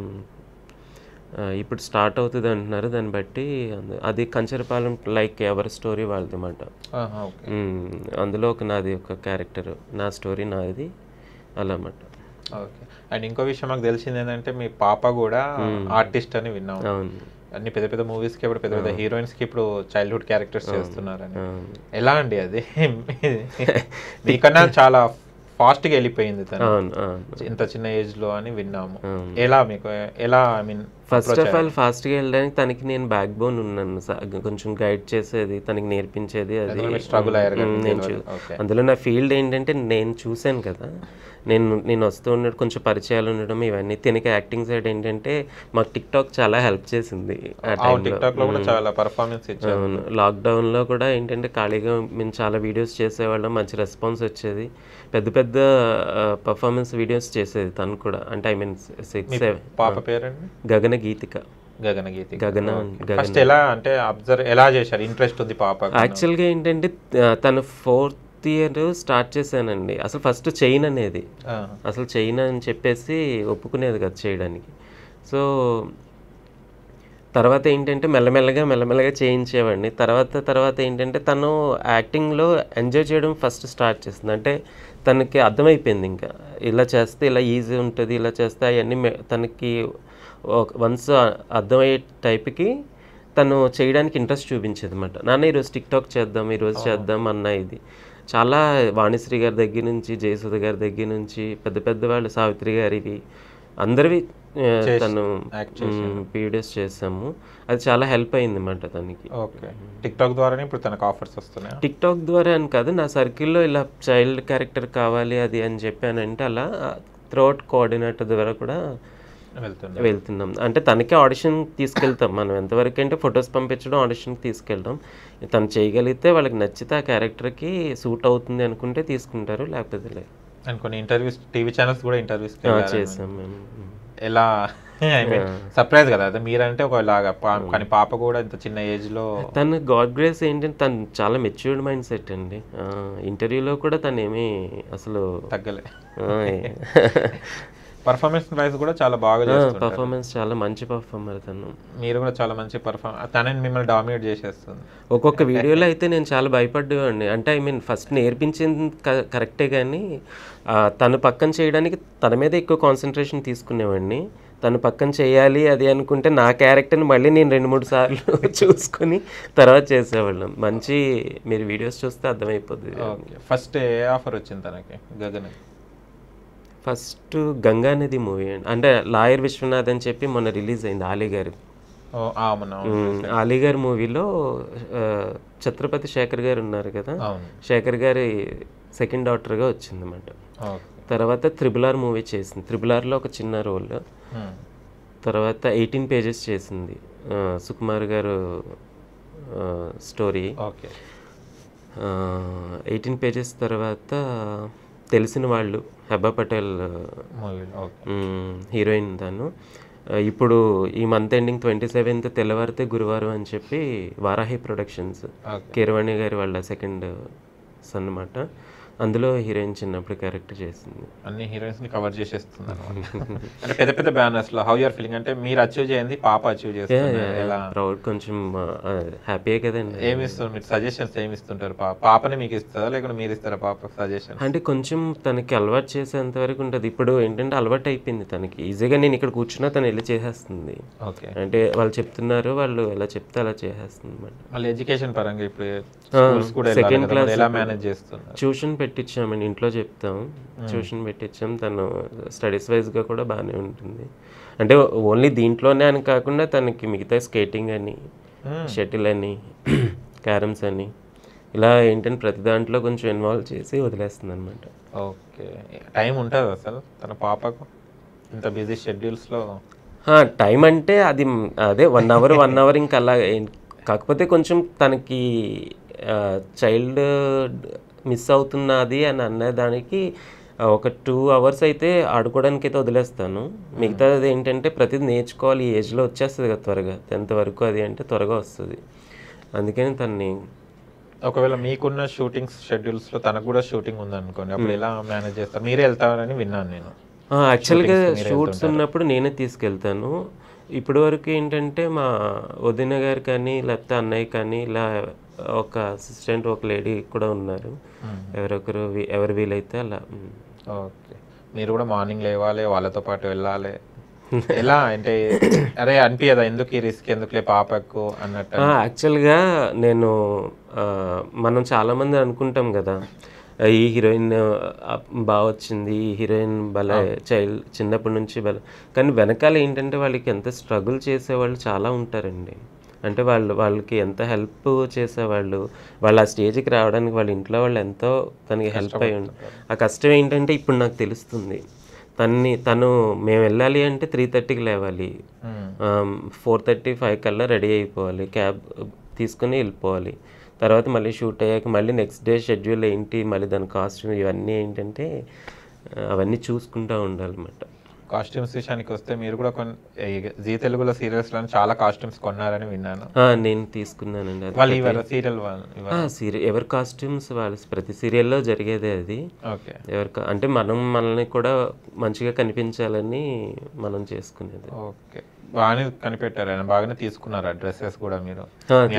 ఇప్పుడు స్టార్ట్ అవుతుంది అంటున్నారు. దాన్ని బట్టి అది కంచరపాలెం లైక్ ఎవరి స్టోరీ వాళ్ళది అన్నమాట. అందులో నాది ఒక క్యారెక్టర్, నా స్టోరీ నాది అలా అన్నమాట. ఓకే. అండ్ ఇంకో విషయం మాకు తెలిసింది ఏంటంటే మీ పాప కూడా ఆర్టిస్ట్ అని విన్నాం. అవును. అన్ని పెద్ద పెద్ద మూవీస్కి ఇప్పుడు పెద్ద పెద్ద హీరోయిన్స్కి ఇప్పుడు చైల్డ్హుడ్ క్యారెక్టర్స్ చేస్తున్నారని. ఎలా అండి అది? మీకన్నా చాలా ఫాస్ట్గా వెళ్ళిపోయింది తను ఇంత చిన్న ఏజ్లో అని విన్నాము. ఎలా మీకు ఎలా I mean first of all ఫాస్ట్గా వెళ్ళడానికి తనకి నేను బ్యాక్ బోన్ ఉన్నాను, కొంచెం గైడ్ చేసేది, తనకి నేర్పించేది. అది స్ట్రగుల్ అయ్యారు. అందులో నా ఫీల్డ్ ఏంటంటే నేను చూశాను కదా, నేను వస్తూ ఉండడం, కొంచెం పరిచయాలు ఉండడం, ఇవన్నీ. తినకి యాక్టింగ్ సైడ్ ఏంటంటే మాకు టిక్టాక్ చాలా హెల్ప్ చేసింది ఆ టైంలో. లాక్డౌన్లో కూడా ఏంటంటే ఖాళీగా మేము చాలా వీడియోస్ చేసేవాళ్ళం, మంచి రెస్పాన్స్ వచ్చేది. పెద్ద పెద్ద పర్ఫార్మెన్స్ వీడియోస్ చేసేది తను కూడా. అంటే ఐ మీన్ 6-7. పాప పేరండి? గగన గీతిక. ఫస్ట్ ఎలా అంటే అబ్జర్వ్ ఎలా చేశారు? ఇంట్రెస్ట్ ఉంది పాప? యాక్చువల్గా ఏంటంటే తను 4th year స్టార్ట్ చేశానండి. అసలు ఫస్ట్ చైన్ అనేది, అసలు చైన్ అని చెప్పేసి ఒప్పుకునేది కదా చేయడానికి. సో తర్వాత ఏంటంటే మెల్లమెల్లగా చేయించేవాడిని. తర్వాత ఏంటంటే తను యాక్టింగ్లో ఎంజాయ్ చేయడం ఫస్ట్ స్టార్ట్ చేసింది. అంటే తనకి అర్థమైపోయింది ఇంకా ఇలా చేస్తే ఇలా ఈజీ ఉంటుంది, ఇలా చేస్తే అవన్నీ తనకి వన్స్ అర్థమయ్యే టైప్కి తను చేయడానికి ఇంట్రెస్ట్ చూపించేది అన్నమాట. నాన్న ఈరోజు టిక్టాక్ చేద్దాం, ఈరోజు చేద్దాం అన్న. ఇది చాలా వాణిశ్రీ గారి దగ్గర నుంచి, జయసుధ గారి దగ్గర నుంచి, పెద్ద పెద్ద వాళ్ళు, సావిత్రి గారివి, అందరివి తను వీడియోస్ చేసాము. అది చాలా హెల్ప్ అయింది అన్నమాట తనకి. టిక్టాక్ ద్వారానే ఇప్పుడు తనకు ఆఫర్స్ వస్తున్నాయి? టిక్టాక్ ద్వారా అని కాదు, నా సర్కిల్లో ఇలా చైల్డ్ క్యారెక్టర్ కావాలి అది అని చెప్పానంటే అలా త్రోట్ కోఆర్డినేటర్ ద్వారా కూడా వెళ్తున్నాం. అంటే తనకే ఆడిషన్ తీసుకెళ్తాం మనం. ఎంతవరకు అంటే ఫొటోస్ పంపించడం, ఆడిషన్కి తీసుకెళ్తాం. తను చేయగలిగితే వాళ్ళకి నచ్చితే ఆ క్యారెక్టర్కి సూట్ అవుతుంది అనుకుంటే తీసుకుంటారు, లేకపోతే లేదు. అండ్ కొన్ని ఇంటర్వ్యూస్, టీవీ ఛానల్స్ కూడా ఇంటర్వ్యూస్ చేసాం మేము. ఎలా సర్ప్రైజ్ కదా అది మీరంటే ఒకలాగా, కానీ పాప కూడా ఇంత చిన్న ఏజ్లో తను గాడ్ గ్రేస్ ఏంటంటే తను చాలా మెచ్యూర్డ్ మైండ్ సెట్ అండి. ఇంటర్వ్యూలో కూడా తను ఏమీ అసలు తగ్గలే. పర్ఫార్మెన్స్ వైజ్ కూడా చాలా బాగా చేస్తుంది. పర్ఫార్మెన్స్ చాలా మంచి పర్ఫార్మర్ తను. మీరు కూడా చాలా మంచి తనని మిమ్మల్ని డామినేట్ చేసేస్తుంది. ఒక్కొక్క వీడియోలో అయితే నేను చాలా భయపడ్డానండి. అంటే ఐ మీన్ ఫస్ట్ నేర్పించింది కరెక్టే, కానీ తను పక్కన చేయడానికి తన మీద ఎక్కువ కాన్సన్ట్రేషన్ తీసుకునేవాడిని. తను పక్కన చేయాలి అది అనుకుంటే నా క్యారెక్టర్ని మళ్ళీ నేను 2-3 సార్లు చూసుకొని తర్వాత చేసేవాళ్ళం. మంచి మీరు వీడియోస్ చూస్తే అర్థమైపోద్ది. ఫస్ట్ ఏ ఆఫర్ వచ్చింది తనకి గగన్? ఫస్ట్ గంగా నది మూవీ అండి. అంటే లాయర్ విశ్వనాథ్ అని చెప్పి మొన్న రిలీజ్ అయింది ఆలీ గారు. ఆలీ గారి మూవీలో ఛత్రపతి శేఖర్ గారు ఉన్నారు కదా, శేఖర్ గారి సెకండ్ డాటర్గా వచ్చింది అన్నమాట. తర్వాత RRR మూవీ చేసింది. RRRలో ఒక చిన్న రోల్. తర్వాత 18 pages చేసింది, సుకుమార్ గారు స్టోరీ. 18 pages తర్వాత తెలిసిన వాళ్ళు, హెబ్బా పటేల్ హీరోయిన్ తను. ఇప్పుడు ఈ మంత్ ఎండింగ్ 27th తెల్లవారితే గురువారం అని చెప్పి వారాహి ప్రొడక్షన్స్, కీరవాణి గారి వాళ్ళ సెకండ్ సన్ అన్నమాట. అందులో హీరోయిన్ చిన్నప్పుడు క్యారెక్టర్ చేసింది. అన్ని హీరోయిన్స్ ని కవర్ చేసేస్తున్నారు. అంటే పెద్ద పెద్ద బ్యానర్స్ లో హౌ యూర్ ఫీలింగ్? అంటే మీరు అచీవ్ చేయండి, పాప అచీవ్ చేస్తుంది, ప్రౌడ్, కొంచెం హ్యాపీయే కదండి. ఏమి ఇస్తారు మీరు సజెషన్స్? ఏమి ఇస్తుంటారు? పాపని మీకు ఇస్తారా లేకుంటే మీరు ఇస్తారా పాప సజెషన్? అంటే కొంచెం తనకి అలవాటు చేసేంత వరకు ఉంటుంది. ఇప్పుడు ఏంటంటే అలవాటు అయిపోయింది తనకి. ఈజీగా నేను ఇక్కడ కూర్చున్నా తను వెళ్ళి చేసేస్తుంది. అంటే వాళ్ళు చెప్తున్నారు, వాళ్ళు ఎలా చెప్తే అలా చేసేస్తుంది. మళ్ళీ ఎడ్యుకేషన్ పరంగా ఇప్పుడు సెకండ్ క్లాస్ ఎలా మేనేజ్ చేస్తున్నారు? ట్యూషన్ పెట్టించామండి, ఇంట్లో చెప్తాం, ట్యూషన్ పెట్టించాం. తను స్టడీస్ వైజ్గా కూడా బాగానే ఉంటుంది. అంటే ఓన్లీ దీంట్లోనే అని కాకుండా తనకి మిగతా స్కేటింగ్ అని, షటిల్ అని, క్యారమ్స్ అని, ఇలా ఏంటంటే ప్రతి దాంట్లో కొంచెం ఇన్వాల్వ్ చేసి వదిలేస్తుంది అనమాట. ఓకే. టైం ఉంటుంది అసలు తన పాపకు ఇంత బిజీ షెడ్యూల్స్లో? టైం అంటే అది అదే 1 hour ఇంకా అలా కాకపోతే కొంచెం తనకి చైల్డ్ మిస్ అవుతున్నది అని అన్నదానికి ఒక 2 అవర్స్ అయితే ఆడుకోవడానికి అయితే వదిలేస్తాను. మిగతాది ఏంటంటే ప్రతిదీ నేర్చుకోవాలి. ఈ ఏజ్లో వచ్చేస్తుంది కదా త్వరగా, 10th వరకు అది అంటే త్వరగా వస్తుంది. అందుకని తన్ని ఒకవేళ మీకున్న షూటింగ్ షెడ్యూల్స్లో తనకు కూడా షూటింగ్ ఉందనుకోండి, అప్పుడు ఎలా మేనేజ్ చేస్తారు? మీరే వెళ్తారని విన్నాను నేను. యాక్చువల్గా షూట్స్ ఉన్నప్పుడు నేనే తీసుకెళ్తాను. ఇప్పటి వరకు ఏంటంటే మా వదిన గారు కానీ లేకపోతే అన్నయ్య కానీ ఇలా ఒక అసిస్టెంట్ ఒక లేడీ కూడా ఉన్నారు. ఎవరొకరు ఎవరు వీలైతే అలా. ఓకే. మీరు కూడా మార్నింగ్ లేవాలి, వాళ్ళతో పాటు వెళ్ళాలి. ఎలా అంటే అరే అనిపించదా ఎందుకు ఈ రిస్క్ ఎందుకులే పాపకు అన్నట్టు? యాక్చువల్గా నేను మనం చాలామంది అనుకుంటాం కదా, ఈ హీరోయిన్ బాగా వచ్చింది, ఈ హీరోయిన్ భలే చిన్నప్పటి నుంచి భలే, కానీ వెనకాల ఏంటంటే వాళ్ళకి ఎంత స్ట్రగుల్ చేసేవాళ్ళు చాలా ఉంటారండి. అంటే వాళ్ళకి ఎంత హెల్ప్ చేసేవాళ్ళు, వాళ్ళు ఆ స్టేజ్కి రావడానికి వాళ్ళ ఇంట్లో వాళ్ళు ఎంతో తనకి హెల్ప్ అయ్యి ఉంటుంది. ఆ కష్టం ఏంటంటే ఇప్పుడు నాకు తెలుస్తుంది. తను మేము వెళ్ళాలి అంటే 3:30కి లేవాలి, 4:30, 5 కల్లా రెడీ అయిపోవాలి, క్యాబ్ తీసుకుని వెళ్ళిపోవాలి. తర్వాత మళ్ళీ షూట్ అయ్యాక మళ్ళీ నెక్స్ట్ డే షెడ్యూల్ ఏంటి, మళ్ళీ దాని కాస్ట్యూమ్ ఇవన్నీ ఏంటంటే అవన్నీ చూసుకుంటూ ఉండాలన్నమాట. కాస్ట్యూమ్స్ విషయానికి వస్తే మీరు కూడా జీ తెలుగులో సీరియల్స్లో చాలా కాస్ట్యూమ్స్ కొన్నారని విన్నాను. నేను తీసుకున్నానండి. సీరియల్ ఎవరి కాస్ట్యూమ్స్ వాళ్ళు, ప్రతి సీరియల్లో జరిగేదే అది. ఓకే. అంటే మనల్ని కూడా మంచిగా కనిపించాలని మనం చేసుకునేది. ఓకే. బాగానే కనిపెట్టారు, బాగానే తీసుకున్నారు ఆ డ్రెస్సెస్ కూడా. మీరు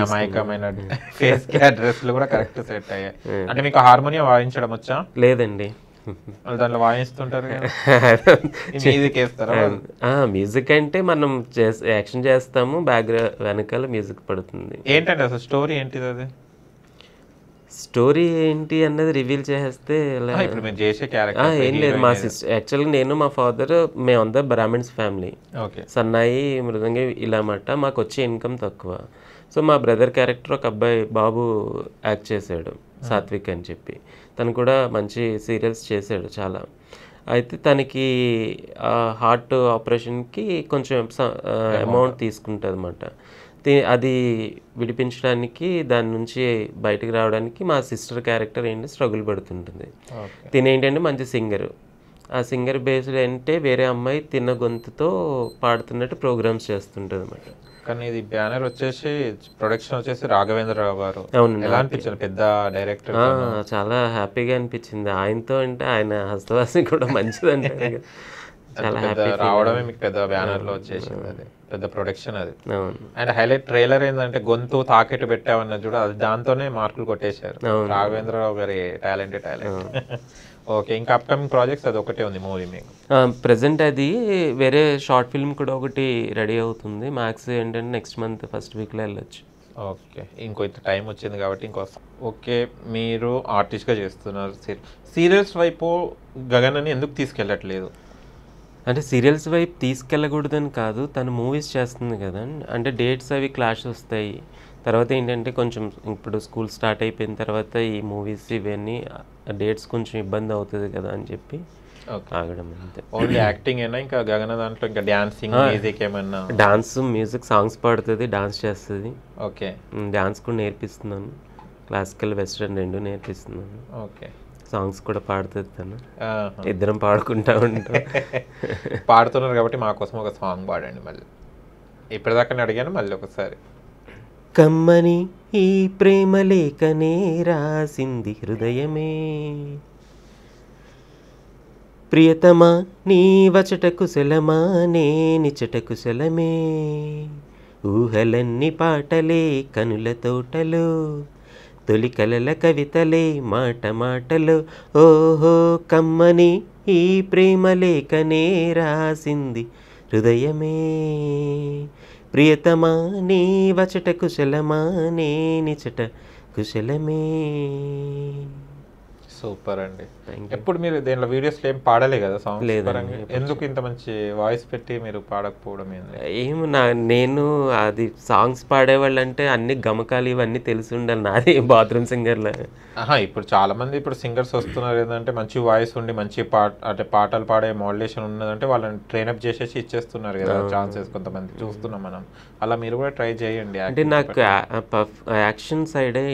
అమాయకమైన ఫేస్ కి ఆ డ్రెస్లు కూడా కరెక్ట్ సెట్ అయ్యాయి. అంటే మీకు హార్మోనియం వాయించడం వచ్చా? లేదండి. దాంట్లో వాయిస్తుంటారు, మ్యూజిక్ వేస్తారా? మ్యూజిక్ అంటే మనం యాక్షన్ చేస్తాము, బ్యాక్గ్రౌండ్ వెనకాల మ్యూజిక్ పడుతుంది. ఏంటంటే అసలు స్టోరీ ఏంటిది? అది స్టోరీ ఏంటి అన్నది రివీల్ చేస్తే ఇప్పుడు మీరు చేసే క్యారెక్టర్ ఏం లేదు. మా సిస్టర్ యాక్చువల్గా నేను మా ఫాదర్ మేమంతా బ్రాహ్మిన్స్ ఫ్యామిలీ. సన్నాయి మృదంగి ఇలా మాట. మాకు వచ్చే ఇన్కమ్ తక్కువ. సో మా బ్రదర్ క్యారెక్టర్ ఒక అబ్బాయి బాబు యాక్ట్ చేశాడు, సాత్విక్ అని చెప్పి. తను కూడా మంచి సీరియల్స్ చేశాడు చాలా. అయితే తనకి హార్ట్ ఆపరేషన్కి కొంచెం అమౌంట్ తీసుకుంటుంది అన్నమాట. అది విడిపించడానికి, దాని నుంచి బయటకు రావడానికి మా సిస్టర్ క్యారెక్టర్ ఏంటి స్ట్రగుల్ పడుతుంటుంది. తినేంటంటే మంచి సింగర్. ఆ సింగర్ బేస్డ్ అంటే వేరే అమ్మాయి తిన్న గొంతుతో పాడుతున్నట్టు ప్రోగ్రామ్స్ చేస్తుంటుంది అన్నమాట. కానీ ఇది బ్యానర్ వచ్చేసి ప్రొడక్షన్ వచ్చేసి రాఘవేంద్రరావు గారు. ఎలా అనిపించింది? పెద్ద డైరెక్టర్. చాలా హ్యాపీగా అనిపించింది. ఆయనతో అంటే ఆయన హస్తవాసి కూడా మంచిదంటే చాలా హ్యాపీ రావడమే మీకు పెద్ద బ్యానర్ లో వచ్చేసింది. అది పెద్ద ప్రొడక్షన్ అది. అండ్ హైలైట్ ట్రైలర్ ఏంటంటే గొంతు తాకెట్టు పెట్టామన్న చూడ, అది దాంతోనే మార్కులు కొట్టేశారు. రాఘవేంద్రరావు గారి టాలెంట్. ఓకే. ఇంకా అప్కమింగ్ ప్రాజెక్ట్స్ అది ఒకటే ఉంది మూవీ మీకు? ప్రెసెంట్ అది వేరే షార్ట్ ఫిల్మ్ కూడా ఒకటి రెడీ అవుతుంది. మ్యాక్స్ ఏంటంటే నెక్స్ట్ మంత్ ఫస్ట్ వీక్లో వెళ్ళొచ్చు. ఓకే. ఇంకో టైం వచ్చింది కాబట్టి ఇంకోసం. ఓకే. మీరు ఆర్టిస్ట్గా చేస్తున్నారు, సీరియల్స్ వైపు గగన్ అని ఎందుకు తీసుకెళ్ళట్లేదు? అంటే సీరియల్స్ వైపు తీసుకెళ్ళకూడదని కాదు, తను మూవీస్ చేస్తుంది కదా, అంటే డేట్స్ అవి క్లాష్ వస్తాయి. తర్వాత ఏంటంటే కొంచెం ఇప్పుడు స్కూల్ స్టార్ట్ అయిపోయిన తర్వాత ఈ మూవీస్ ఇవన్నీ డేట్స్ కొంచెం ఇబ్బంది అవుతుంది కదా అని చెప్పి ఆగడం అంతే. ఓన్లీ యాక్టింగ్ అయినా ఇంకా గగన దాంట్లో ఇంకా డాన్సింగ్, మ్యూజిక్ ఏమన్నా? డాన్స్, మ్యూజిక్, సాంగ్స్ పాడుతుంది, డాన్స్ చేస్తుంది. ఓకే. డాన్స్ కూడా నేర్పిస్తున్నాను, క్లాసికల్ వెస్ట్రన్ రెండు నేర్పిస్తున్నాను. ఓకే. సాంగ్స్ కూడా పాడుతుంది తను, ఇద్దరం పాడుకుంటా ఉంటాం. పాడుతున్నారు కాబట్టి మా కోసం ఒక సాంగ్ పాడండి మళ్ళీ. ఇప్పటిదాకా అడిగాను, మళ్ళీ ఒకసారి. కమ్మని ఈ ప్రేమ లేఖనే రాసింది హృదయమే, ప్రియతమా నీ వచట కుశలమా నే నిచట కుశలమే, ఊహలన్నీ పాటలే కనుల తోటలో, తొలి కలల కవితలే మాట మాటలో, ఓహో కమ్మని ఈ ప్రేమ లేఖనే రాసింది హృదయమే, ప్రియతమా నీ వచట కుశలమా నే నిచట కుశలమే. సూపర్ అండి. Thank you. ఎప్పుడు మీరు దీనిలో వీడియోస్లో ఏం పాడలే కదా సాంగ్స్ లేదండి, పరంగా? ఎందుకు ఇంత మంచి వాయిస్ పెట్టి మీరు పాడకపోవడం ఏంది? ఏమో నేను అది సాంగ్స్ పాడేవాళ్ళు అంటే అన్ని గమకాలు ఇవన్నీ తెలిసి ఉండాలి, నాది బాత్రూమ్ సింగర్లా. ఇప్పుడు చాలా మంది ఇప్పుడు సింగర్స్ వస్తున్నారు ఏంటంటే మంచి వాయిస్ ఉండి మంచి అంటే పాటలు పాడే మోడ్యులేషన్ ఉన్నదంటే వాళ్ళని ట్రైనప్ చేసేసి ఇచ్చేస్తున్నారు కదా ఛాన్సెస్, కొంతమంది చూస్తున్నాం మనం. అలా మీరు కూడా ట్రై చేయండి. అంటే నాకు యాక్షన్ సైడే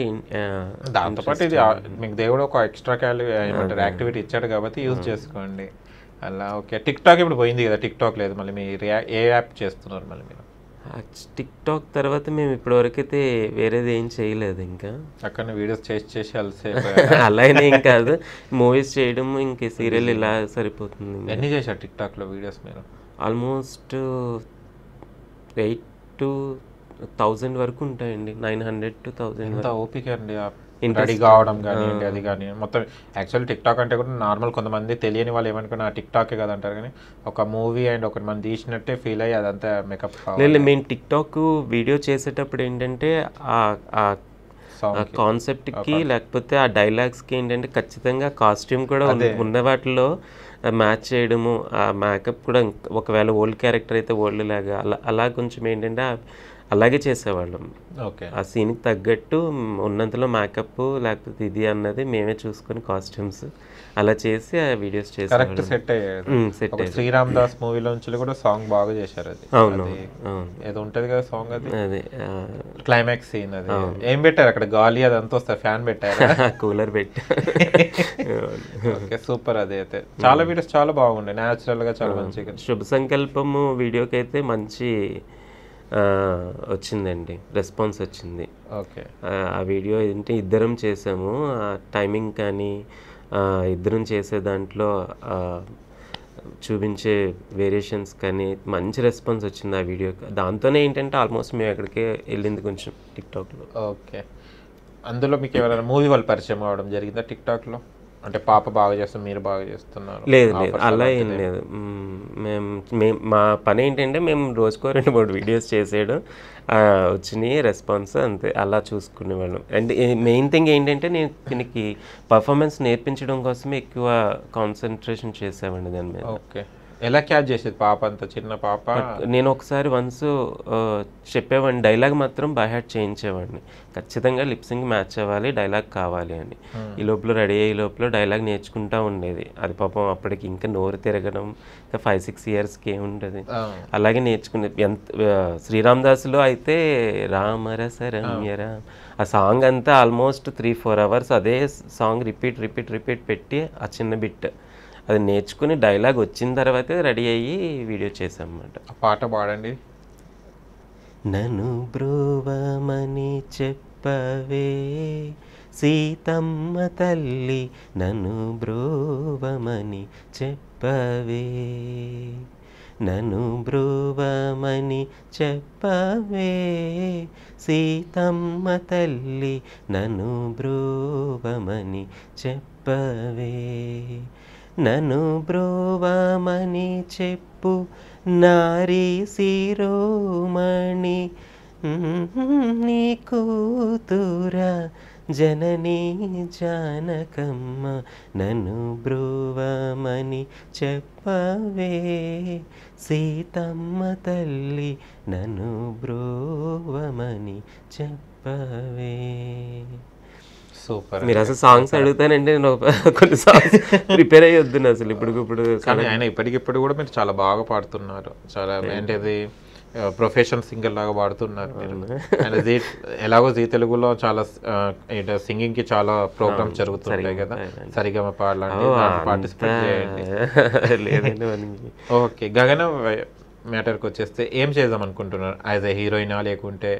దాంతోపాటు ఇది మీకు దేవుడు ఒక ఎక్స్ట్రా ఏమంటారు యాక్టివిటీ ఇచ్చాడు కాబట్టి యూజ్ చేసుకోండి అలా. ఓకే, టిక్ టాక్ ఇప్పుడు పోయింది కదా, టిక్ టాక్ లేదు, మళ్ళీ మీరు ఏ యాప్ చేస్తున్నారు మళ్ళీ మీరు? టిక్ టాక్ తర్వాత మేము ఇప్పటివరకైతే వేరేది ఏం చేయలేదు ఇంకా. అక్కడ వీడియోస్ చేసి అలసే అలా అయినా ఏం కాదు, మూవీస్ చేయడం ఇంక సీరియల్ ఇలా సరిపోతుంది. ఎన్ని చేశారు టిక్ టాక్లో వీడియోస్ మీరు? ఆల్మోస్ట్ 8 to 1000 వరకు ఉంటాయండి, 900 to 1000 ఎంత వరకు. ఓపిక అండి రెడీ కావడం కానివ్వండి, అది కానీ మొత్తం. యాక్చువల్ టిక్ టాక్ అంటే కూడా నార్మల్ కొంతమంది తెలియని వాళ్ళు ఏమనుకున్నా టిక్ టాకే కదా అంటారు, కానీ ఒక మూవీ అండ్ ఒకటి మనం తీసినట్టే ఫీల్ అయ్యి అదంతా మేకప్. లేదు, మేము టిక్ టాక్ వీడియో చేసేటప్పుడు ఏంటంటే ఆ కాన్సెప్ట్కి లేకపోతే ఆ డైలాగ్స్కి ఏంటంటే ఖచ్చితంగా కాస్ట్యూమ్ కూడా ఉన్న వాటిలో మ్యాచ్ చేయడము, ఆ మేకప్ కూడా ఒకవేళ ఓల్డ్ క్యారెక్టర్ అయితే ఓల్డ్ లాగా అలా కొంచెం ఏంటంటే అలాగే చేసేవాళ్ళం. ఓకే, ఆ సీన్కి తగ్గట్టు ఉన్నంతలో మేకప్ లేకపోతే ఇది అన్నది మేమే చూసుకొని కాస్ట్యూమ్స్ అలా చేసి ఆ వీడియోస్ చేసి కరెక్ట్ సెట్ అయ్యారు. శ్రీరామ్ దాస్ మూవీలో నుంచి కూడా సాంగ్ బాగా చేశారు. అది అవును, ఏదో ఉంటది కదా సాంగ్, అది అదే క్లైమాక్స్ సీన్. అది ఏం పెట్టారు అక్కడ? గాలి అదంతా వస్తుంది, ఫ్యాన్ పెట్టారు, కూలర్ పెట్టి. Okay, super. అది అయితే చాలా వీడియోస్ చాలా బాగుండే, న్యాచురల్ గా చాలా మంచిగా. శుభ సంకల్పము వీడియోకి అయితే మంచి వచ్చిందండి, రెస్పాన్స్ వచ్చింది. ఓకే, ఆ వీడియో ఏంటంటే ఇద్దరం చేసాము, టైమింగ్ కానీ ఇద్దరం చేసే దాంట్లో చూపించే వేరియేషన్స్ కానీ మంచి రెస్పాన్స్ వచ్చింది ఆ వీడియోకి. దాంతోనే ఏంటంటే ఆల్మోస్ట్ మేము ఎక్కడికే వెళ్ళింది కొంచెం టిక్ టాక్లో. ఓకే, అందులో మీకు ఎవరైనా మూవీ వాళ్ళు పరిచయం అవడం జరిగిందా టిక్ టాక్లో? అంటే పాప బాగా చేస్తారు, మీరు బాగా చేస్తున్నారు? లేదు లేదు, అలా ఏం లేదు. మేము మా పని ఏంటంటే మేము రోజుకో 2-3 వీడియోస్ చేసేయడం, వచ్చినాయి రెస్పాన్స్, అంతే. అలా చూసుకునేవాళ్ళం. అండ్ మెయిన్ థింగ్ ఏంటంటే నేను దీనికి పర్ఫార్మెన్స్ నేర్పించడం కోసమే ఎక్కువ కాన్సన్ట్రేషన్ చేసామండి దాని మీద. ఓకే, ఎలా క్యాచ్ చేసేది పాప? అంత చిన్న పాప. నేను ఒకసారి వన్స్ చెప్పేవాడిని, డైలాగ్ మాత్రం బై హార్ట్ చేయించేవాడిని. ఖచ్చితంగా లిప్సింగ్ మ్యాచ్ అవ్వాలి, డైలాగ్ కావాలి అని. ఈ లోపల రెడీ అయ్యే లోపల డైలాగ్ నేర్చుకుంటూ ఉండేది. అది పాపం అప్పటికి ఇంకా నోరు తిరగడం, ఇంకా 5-6 ఇయర్స్కి ఏముంటుంది, అలాగే నేర్చుకునేది. శ్రీరామ్ దాస్లో అయితే రామరస రమ్యరా ఆ సాంగ్ అంతా ఆల్మోస్ట్ 3-4 hours అదే సాంగ్ రిపీట్ పెట్టి ఆ చిన్న బిట్ అది నేర్చుకుని డైలాగ్ వచ్చిన తర్వాతే రెడీ అయ్యి వీడియో చేసాం అన్నమాట. పాట పాడండి. నన్ను బ్రోవమని చెప్పవే సీతమ్మ తల్లి, నన్ను బ్రోవమని చెప్పవే, నన్ను బ్రోవమని చెప్పవే సీతమ్మ తల్లి, నన్ను బ్రోవమని చెప్పవే, నన్ను బ్రోవమని చెప్పు నారీ శిరోమణి, నీ కూతురా జననీ జానకమ్మ, నన్ను బ్రోవమని చెప్పవే సీతమ్మ తల్లి, నన్ను బ్రోవమని చెప్పవే. సూపర్. మీరు అసలు సాంగ్స్ అడుగుతానంటే నేను కొన్ని సాంగ్స్ ప్రిపేర్ అయ్యి వద్దును అసలు ఇప్పుడు. కానీ ఆయన ఇప్పటికిప్పుడు కూడా మీరు చాలా బాగా పాడుతున్నారు, చాలా ఏంటిది ప్రొఫెషనల్ సింగర్ లాగా పాడుతున్నారు మీరు. ఎలాగో జీ తెలుగులో చాలా సింగింగ్ కి చాలా ప్రోగ్రామ్స్ జరుగుతుంటాయి కదా, సరిగమ పాడలాంటి పార్టిసిపేట్ చేయండి. ఓకే, గగన మ్యాటర్కి వచ్చేస్తే ఏం చేద్దాం అనుకుంటున్నారు? యాజ్ ఎ హీరోయినా లేకుంటే?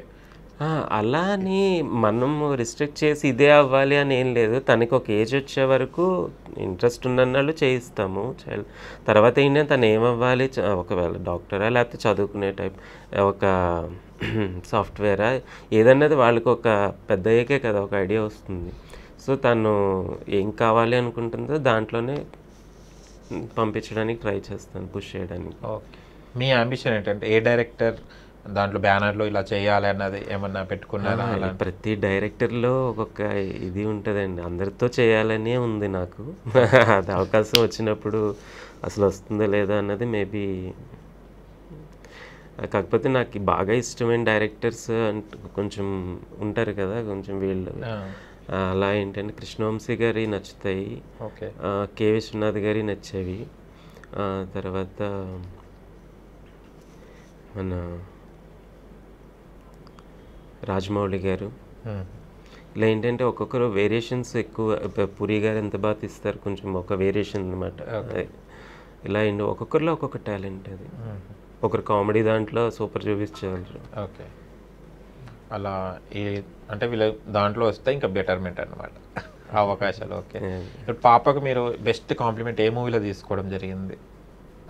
అలా అని మనం రిస్ట్రిక్ట్ చేసి ఇదే అవ్వాలి అని ఏం లేదు. తనకి ఒక ఏజ్ వచ్చే వరకు ఇంట్రెస్ట్ ఉన్నన్నాళ్ళు చేయిస్తాము. తర్వాత ఏంటంటే తను ఏమవ్వాలి, ఒకవేళ డాక్టరా లేకపోతే చదువుకునే టైప్ ఒక సాఫ్ట్వేరా ఏదన్నది వాళ్ళకి ఒక పెద్ద అయ్యాకే కదా ఒక ఐడియా వస్తుంది. సో తను ఏం కావాలి అనుకుంటుందో దాంట్లోనే పంపించడానికి ట్రై చేస్తాను, పుష్ చేయడానికి. ఓకే, మీ అంబిషన్ ఏంటంటే ఏ డైరెక్టర్ దాంట్లో బ్యానర్లో ఇలా చేయాలి అన్నది ఏమన్నా పెట్టుకున్నారా అలా? ప్రతి డైరెక్టర్లో ఒక్కొక్క ఇది ఉంటుందండి, అందరితో చేయాలనే ఉంది నాకు. అది అవకాశం వచ్చినప్పుడు అసలు వస్తుందా లేదా అన్నది మేబీ. కాకపోతే నాకు బాగా ఇష్టమైన డైరెక్టర్స్ అంటే కొంచెం ఉంటారు కదా, కొంచెం వీళ్ళు అలా ఏంటంటే కృష్ణవంశీ గారి నచ్చుతాయి, ఓకే, కె విశ్వనాథ్ గారి నచ్చేవి, తర్వాత మన రాజమౌళి గారు. ఇలా ఏంటంటే ఒక్కొక్కరు వేరియేషన్స్ ఎక్కువ. పురి గారు ఎంత బాగా తీస్తారు, కొంచెం ఒక వేరియేషన్ అనమాట. ఇలా ఏంటి ఒక్కొక్కరిలో ఒక్కొక్క టాలెంట్ అది. ఒకరు కామెడీ దాంట్లో సూపర్ చూపించగలరు. ఓకే, అలా ఈ అంటే వీళ్ళ దాంట్లో వస్తే ఇంకా బెటర్మెంట్ అనమాట అవకాశాలు. ఓకే, ఇప్పుడు పాపకు మీరు బెస్ట్ కాంప్లిమెంట్ ఏ మూవీలో తీసుకోవడం జరిగింది?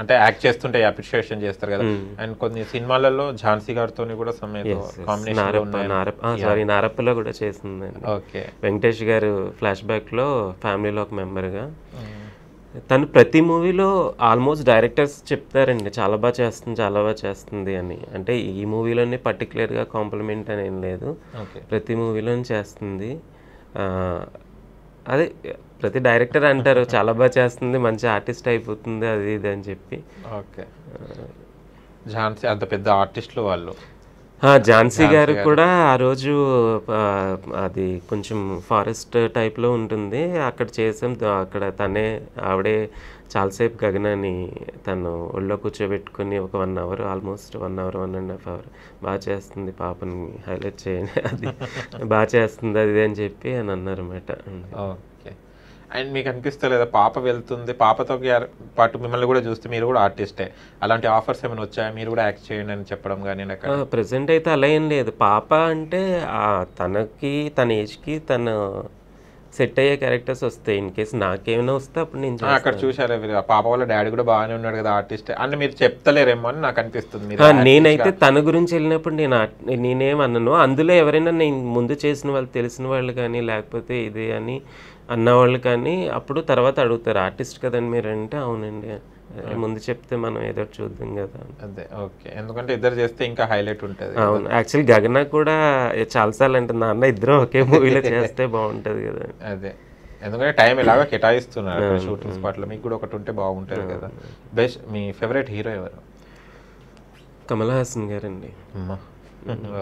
అంటే యాక్ట్ చేస్తుంటే అప్రిషియేషన్ చేస్తారు కదా, అండ్ కొన్ని సినిమాలలో ఝాన్సీ గారితో కూడా నారప్పలో కూడా చేసిందండి. ఓకే, వెంకటేష్ గారు ఫ్లాష్ బ్యాక్లో ఫ్యామిలీలో ఒక మెంబర్గా. తను ప్రతి మూవీలో ఆల్మోస్ట్ డైరెక్టర్స్ చెప్తారండి చాలా బాగా చేస్తుంది, చాలా బాగా చేస్తుంది అని. అంటే ఈ మూవీలోనే పర్టికులర్గా కాంప్లిమెంట్ అని ఏం లేదు, ప్రతి మూవీలోనే చేస్తుంది. అదే ప్రతి డైరెక్టర్ అంటారు చాలా బాగా చేస్తుంది, మంచి ఆర్టిస్ట్ అయిపోతుంది అది ఇది అని చెప్పి. ఓకే, ఝాన్సీ అంత పెద్ద ఆర్టిస్టులు వాళ్ళు. ఝాన్సీ గారు కూడా ఆ రోజు అది కొంచెం ఫారెస్ట్ టైప్లో ఉంటుంది, అక్కడ చేసాం. అక్కడ ఆవిడే చాలాసేపు గగనాన్ని తను ఒళ్ళో కూర్చోబెట్టుకుని ఒక 1 అవర్, ఆల్మోస్ట్ 1 అవర్ 1.5 అవర్ బాగా చేస్తుంది పాపని హైలైట్ చేయండి, అది బాగా చేస్తుంది అది అని చెప్పి అని అన్నారు అన్నమాట. ఓకే, అండ్ మీకు అనిపిస్తలేదా పాప వెళ్తుంది, పాపతో పాటు మిమ్మల్ని కూడా చూస్తే మీరు కూడా ఆర్టిస్టే, అలాంటి ఆఫర్స్ ఏమైనా వచ్చాయా మీరు కూడా యాక్ట్ చేయండి అని చెప్పడం కానీ? ప్రెసెంట్ అయితే అలా ఏం లేదు. పాప అంటే తనకి తన ఏజ్కి తను సెట్ అయ్యే క్యారెక్టర్స్ వస్తాయి. ఇన్ కేసు నాకేమైనా వస్తే అప్పుడు నేను అక్కడ చూసారా పాప వాళ్ళ డాడీ కూడా బాగానే ఉన్నాడు కదా ఆర్టిస్ట్ అంటే మీరు చెప్తలేరేమో అని నాకు అనిపిస్తుంది. నేనైతే తన గురించి వెళ్ళినప్పుడు నేనేమన్నాను, అందులో ఎవరైనా నేను ముందు చేసిన వాళ్ళు తెలిసిన వాళ్ళు కానీ లేకపోతే ఇది అని అన్నవాళ్ళు కానీ అప్పుడు తర్వాత అడుగుతారు ఆర్టిస్ట్ కదండి మీరు అంటే, అవునండి ముందు చెప్తే మనం ఏదో చూద్దాం కదా. అదే, ఓకే, ఎందుకంటే ఇద్దరు చేస్తే ఇంకా హైలైట్ ఉంటుంది. అవును, యాక్చువల్లీ గగన కూడా చాలాసార్లు అంటుంది నాన్న ఇద్దరు ఒకే మూవీలో చేస్తే బాగుంటుంది కదా. అదే, ఎందుకంటే టైం ఎలాగో కేటాయిస్తున్నారు షూటింగ్ స్పాట్లో, మీకు కూడా ఒకటి ఉంటే బాగుంటుంది కదా. బెస్ట్ మీ ఫేవరెట్ హీరో ఎవరు? కమల్ హాసన్ గారండి.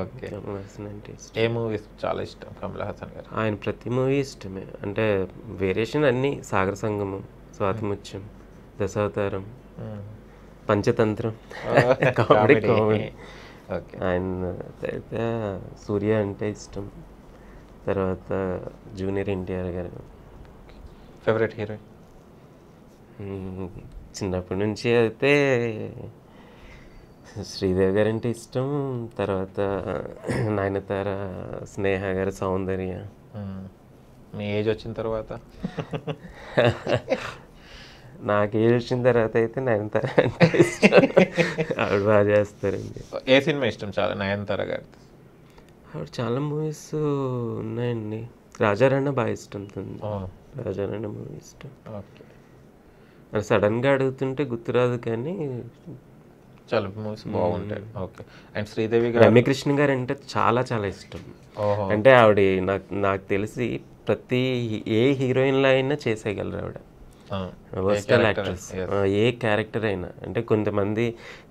ఓకే, కమల్ హాసన్ అంటే ఏ మూవీస్ చాలా ఇష్టం కమల్ హాసన్ గారు? ఆయన ప్రతి మూవీ ఇష్టమే, అంటే వేరియేషన్ అన్నీ. సాగర సంగమం, స్వాతిముత్యం, దశావతారం, పంచతంత్రం, కామెడీ. ఆయన అయితే సూర్య అంటే ఇష్టం, తర్వాత జూనియర్ ఎన్టీఆర్ గారు. Favourite heroine? చిన్నప్పటి నుంచి అయితే శ్రీదేవి గారు అంటే ఇష్టం, తర్వాత నయనతార, స్నేహ గారు, సౌందర్య. మీ ఏజ్ వచ్చిన తర్వాత? నాకు ఏజ్ వచ్చిన తర్వాత అయితే నయనతార అంటే ఇష్టం, ఆవిడ బాగా చేస్తారండి. ఏ సినిమా ఇష్టం చాలా నయనతార గారి? ఆవిడ చాలా మూవీస్ ఉన్నాయండి. రాజారాణి బాగా ఇష్టం, రాజారాణి మూవీ ఇష్టం. ఓకే, సడన్గా అడుగుతుంటే గుర్తురాదు కానీ చాలా మూవీస్ బాగుంటాయి. ఓకే, అండ్ శ్రీదేవి గారు? రమ్యకృష్ణ గారు అంటే చాలా చాలా ఇష్టం. అంటే ఆవిడ నాకు తెలిసి ప్రతి ఏ హీరోయిన్లో అయినా చేసేయగలరు ఆవిడ. వర్స్టైల్ యాక్ట్రెస్, ఏ క్యారెక్టర్ అయినా. అంటే కొంతమంది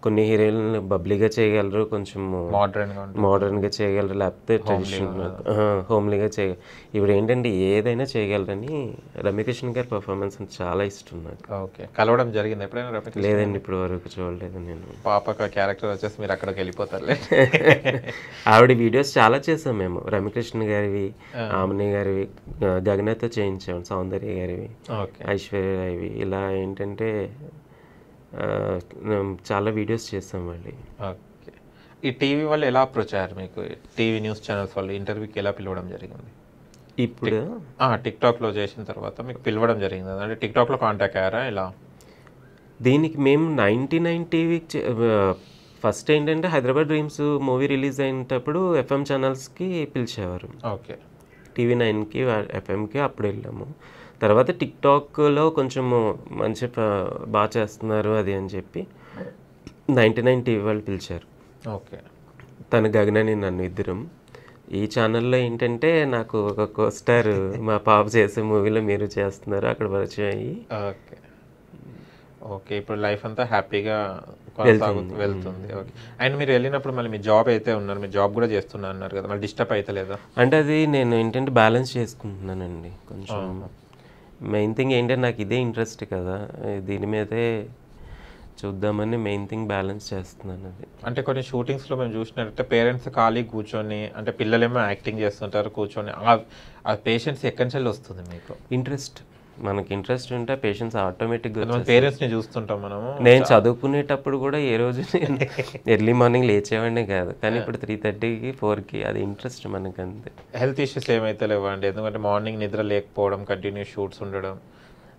కొన్ని హీరోయిన్లు బబ్లీగా చేయగలరు, కొంచెం మోడర్న్గా చేయగలరు, లేకపోతే ట్రెడిషనల్ హోమ్లీగా చేయగలరు. ఇప్పుడు ఏంటంటే ఏదైనా చేయగలరని రమ్యకృష్ణ గారి పర్ఫార్మెన్స్ అంటే చాలా ఇష్టం నాకు. ఓకే, కలవడం జరిగింది ఎప్పుడైనా? లేదండి, ఇప్పుడు వరకు చూడలేదు నేను. పాప క్యారెక్టర్ వచ్చేసి మీరు అక్కడికి వెళ్ళిపోతారు. ఆవిడ వీడియోస్ చాలా చేసాం మేము, రమ్యకృష్ణ గారివి, ఆమెని గారివి, గగనతో చేయించాం, సౌందర్య గారివి, ఐశ్వర్య రాయ్వి, ఇలా ఏంటంటే చాలా వీడియోస్ చేస్తాం మళ్ళీ. ఓకే, ఈ టీవీ వాళ్ళు ఎలా అప్రోచ్ అయ్యారు మీకు? టీవీ న్యూస్ ఛానల్స్ వాళ్ళు ఇంటర్వ్యూకి ఎలా పిలవడం జరిగింది? ఇప్పుడు టిక్టాక్లో చేసిన తర్వాత మీకు పిలవడం జరిగింది, అంటే టిక్టాక్లో కాంటాక్ట్ అయ్యారా ఇలా? దీనికి మేము 99 టీవీకి ఫస్ట్ ఏంటంటే హైదరాబాద్ డ్రీమ్స్ మూవీ రిలీజ్ అయినప్పుడు FM ఛానల్స్కి పిలిచేవారు. ఓకే, TV9కి, FMకి అప్పుడు వెళ్ళాము. తర్వాత టిక్టాక్లో కొంచెము మంచి బాగా చేస్తున్నారు అది అని చెప్పి 99 టీవీ వాళ్ళు పిలిచారు. ఓకే, తను గగనని నన్ను ఇద్దరం. ఈ ఛానల్లో ఏంటంటే నాకు ఒక కోస్టార్ మా పాప చేసే మూవీలో మీరు చేస్తున్నారు, అక్కడ పరిచయం అయ్యి. ఓకే ఓకే, ఇప్పుడు లైఫ్ అంతా హ్యాపీగా వెళ్తుంది. ఓకే, అండ్ మీరు వెళ్ళినప్పుడు మళ్ళీ మీ జాబ్ అయితే ఉన్నారు, మీరు జాబ్ కూడా చేస్తున్నారు అన్నారు కదా, మళ్ళీ డిస్టర్బ్ అయితే లేదా? అంటే అది నేను ఏంటంటే బ్యాలెన్స్ చేసుకుంటున్నానండి కొంచెం. మెయిన్ థింగ్ ఏంటంటే నాకు ఇదే ఇంట్రెస్ట్ కదా, దీని మీదే చూద్దామని మెయిన్ థింగ్ బ్యాలెన్స్ చేస్తున్నాను. అది అంటే కొన్ని షూటింగ్స్లో మేము చూసినట్టే పేరెంట్స్ ఖాళీ కూర్చొని, అంటే పిల్లలేమో యాక్టింగ్ చేస్తుంటారు కూర్చొని, ఆ పేషెన్స్ ఎక్కడి నుంచి వస్తుంది మీకు? ఇంట్రెస్ట్, మనకి ఇంట్రెస్ట్ ఉంటే పేషెన్స్ ఆటోమేటిక్గా. పేరెంట్స్ని చూస్తుంటాం మనము. నేను చదువుకునేటప్పుడు కూడా ఏ రోజు నేను ఎర్లీ మార్నింగ్ లేచేవాడిని కాదు, కానీ ఇప్పుడు 3:30కి 4కి అది ఇంట్రెస్ట్ మనకి అంతే. హెల్త్ ఇష్యూస్ ఏమైతే లేవండి? ఎందుకంటే మార్నింగ్ నిద్ర లేకపోవడం, కంటిన్యూ షూట్స్ ఉండడం,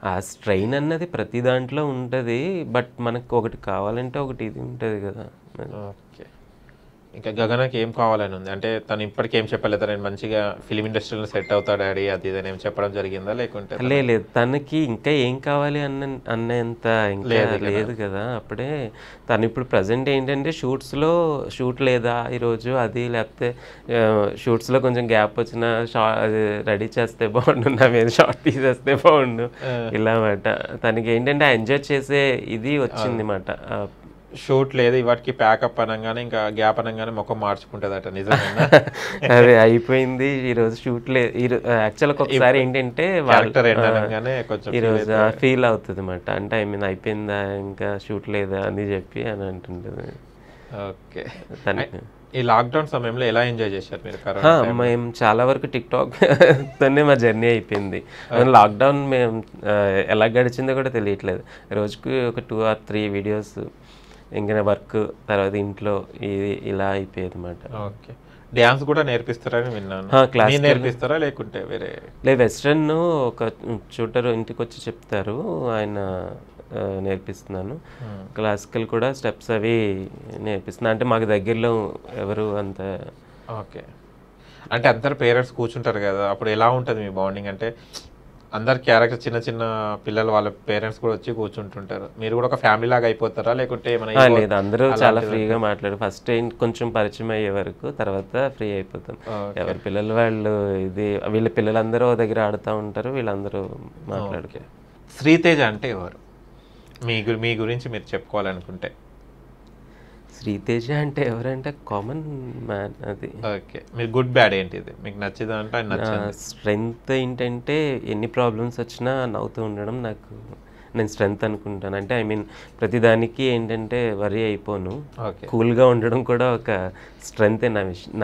ఆ స్ట్రెయిన్ అన్నది ప్రతి దాంట్లో ఉంటుంది, బట్ మనకు ఒకటి కావాలంటే ఒకటి ఇది ఉంటుంది కదా. ఓకే, ఇంకా గగనకి ఏం కావాలని ఉంది? అంటే తను ఇప్పటికీ ఏం చెప్పలేదు, నేను మంచిగా ఫిలిం ఇండస్ట్రీలో సెట్ అవుతా డాడీ అది ఇది ఏం చెప్పడం జరిగిందా? లేకుంటే లేదు, తనకి ఇంకా ఏం కావాలి అన్నంత ఇంకా లేదు కదా. అప్పుడే తను ఇప్పుడు ప్రజెంట్ ఏంటంటే షూట్ లేదా ఈరోజు అది, లేకపోతే షూట్స్లో కొంచెం గ్యాప్ వచ్చిన రెడీ చేస్తే బాగుండు, నా మీద షార్ట్ తీసేస్తే బాగుండు, ఇలా మాట. తనకి ఏంటంటే ఎంజాయ్ చేసే ఇది వచ్చింది మాట. షూట్ లేదు వాటికి ప్యాకప్ అనగానే ఇంకా గ్యాప్ అనగానే ముఖం మార్చుకుంటుందట, నిజమేనా? అదే అయిపోయింది ఈరోజు షూట్ లేదు. యాక్చువల్గా ఒకసారి ఏంటంటే ఈరోజు ఫీల్ అవుతుంది అన్నమాట, అంటే ఐ మీన్ అయిపోయిందా ఇంకా షూట్ లేదా అని చెప్పి అని అంటుంటుంది. ఓకే, ఈ లాక్డౌన్ సమయంలో ఎలా ఎంజాయ్ చేశారు మీరు? మేము చాలా వరకు టిక్టాక్ తోనే మా జర్నీ అయిపోయింది. లాక్డౌన్ మేము ఎలా గడిచిందో కూడా తెలియట్లేదు. రోజుకి ఒక 2 or 3 వీడియోస్, ఇంకా వర్క్, తర్వాత ఇంట్లో ఇది ఇలా అయిపోయేది అన్నమాట. ఓకే, డ్యాన్స్ కూడా నేర్పిస్తారని విన్నాను. క్లాస్ నేర్పిస్తారా లేకుంటే వేరే? లేదు, వెస్ట్రన్ ఒక చూటర్ ఇంటికి వచ్చి చెప్తారు, ఆయన నేర్పిస్తున్నాను. క్లాసికల్ కూడా స్టెప్స్ అవి నేర్పిస్తున్నాను. అంటే మాకు దగ్గరలో ఎవరు అంత. ఓకే, అంటే అందరు పేరెంట్స్ కూర్చుంటారు కదా, అప్పుడు ఎలా ఉంటుంది మీ బాండింగ్? అంటే అందరు క్యారెక్టర్ చిన్న చిన్న పిల్లలు వాళ్ళ పేరెంట్స్ కూడా వచ్చి కూర్చుంటుంటారు, మీరు కూడా ఒక ఫ్యామిలీ లాగా అయిపోతారా లేకుంటే ఏమైనా? లేదు, అందరూ చాలా ఫ్రీగా మాట్లాడారు. ఫస్ట్ కొంచెం పరిచయం అయ్యే వరకు, తర్వాత ఫ్రీ అయిపోతాం. ఎవరి పిల్లలు వాళ్ళు ఇది, వీళ్ళ పిల్లలందరూ దగ్గర ఆడుతూ ఉంటారు, వీళ్ళందరూ మాట్లాడుతారు. శ్రీతేజ అంటే ఎవరు? మీ గురించి మీరు చెప్పుకోవాలనుకుంటే. శ్రీతేజ అంటే ఎవరంటే కామన్ మ్యాన్ అది. ఓకే, మీరు గుడ్ బ్యాడ్ ఏంటిది మీకు నచ్చింది? అంటే స్ట్రెంగ్త్ ఏంటంటే ఎన్ని ప్రాబ్లమ్స్ వచ్చినా నవ్వుతూ ఉండడం నాకు నేను స్ట్రెంగ్త్ అనుకుంటాను. అంటే ఐ మీన్ ప్రతిదానికి ఏంటంటే వరీ అయిపోను, కూల్గా ఉండడం కూడా ఒక స్ట్రెంగ్తే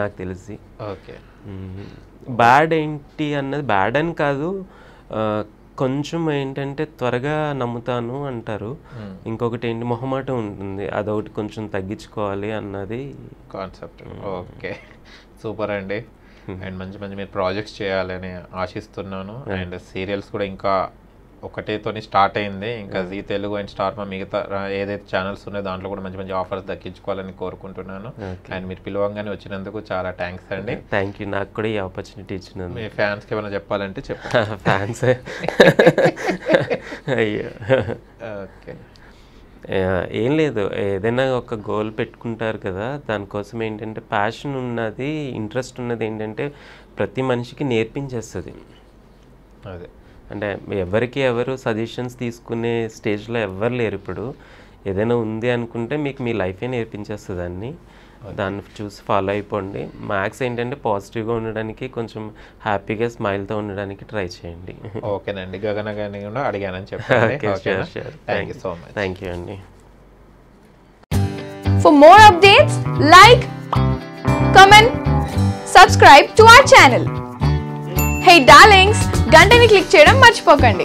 నాకు తెలిసి. ఓకే, బ్యాడ్ ఏంటి అన్నది బ్యాడ్ అని కాదు, కొంచెం ఏంటంటే త్వరగా నమ్ముతాను అంటారు. ఇంకొకటి ఏంటి మొహమాటం ఉంటుంది, అదొకటి కొంచెం తగ్గించుకోవాలి అన్నది కాన్సెప్ట్. ఓకే, సూపర్ అండి. అండ్ మంచి మంచి మీరు ప్రాజెక్ట్స్ చేయాలని ఆశిస్తున్నాను. అండ్ సీరియల్స్ కూడా ఇంకా ఒకటేతోని స్టార్ట్ అయింది, ఇంకా జీ తెలుగు అండ్ స్టార్ మా మిగతా ఏదైతే ఛానల్స్ ఉన్నాయో దాంట్లో కూడా మంచి మంచి ఆఫర్స్ దక్కించుకోవాలని కోరుకుంటున్నాను. అండ్ మీరు పిలవంగానే వచ్చినందుకు చాలా థ్యాంక్స్ అండి. థ్యాంక్ యూ, నాకు కూడా ఈ ఆపర్చునిటీ ఇచ్చినందుకు. మీ ఫ్యాన్స్కి ఏమైనా చెప్పాలంటే చెప్పండి. ఫ్యాన్స్ అయ్యో, ఓకే, ఏం లేదు, ఏదైనా ఒక గోల్ పెట్టుకుంటారు కదా, దానికోసం ఏంటంటే ప్యాషన్ ఉన్నది, ఇంట్రెస్ట్ ఉన్నది ఏంటంటే ప్రతి మనిషికి నేర్పించేస్తుంది. అదే, అంటే ఎవరు సజెషన్స్ తీసుకునే స్టేజ్లో ఎవ్వరు లేరు ఇప్పుడు. ఏదైనా ఉంది అనుకుంటే మీకు మీ లైఫే నేర్పించేస్తుంది దాన్ని, దాన్ని చూసి ఫాలో అయిపోండి. మ్యాథ్స్ ఏంటంటే పాజిటివ్గా ఉండడానికి, కొంచెం హ్యాపీగా స్మైల్తో ఉండడానికి ట్రై చేయండి. ఓకేనండి, గగన గారిని కూడా అడిగానని చెప్పండి. Thank you so much. Thank you అండి. For more updates, like, comment, subscribe to our channel. Hey darlings, గంటని click చేయడం మర్చిపోకండి.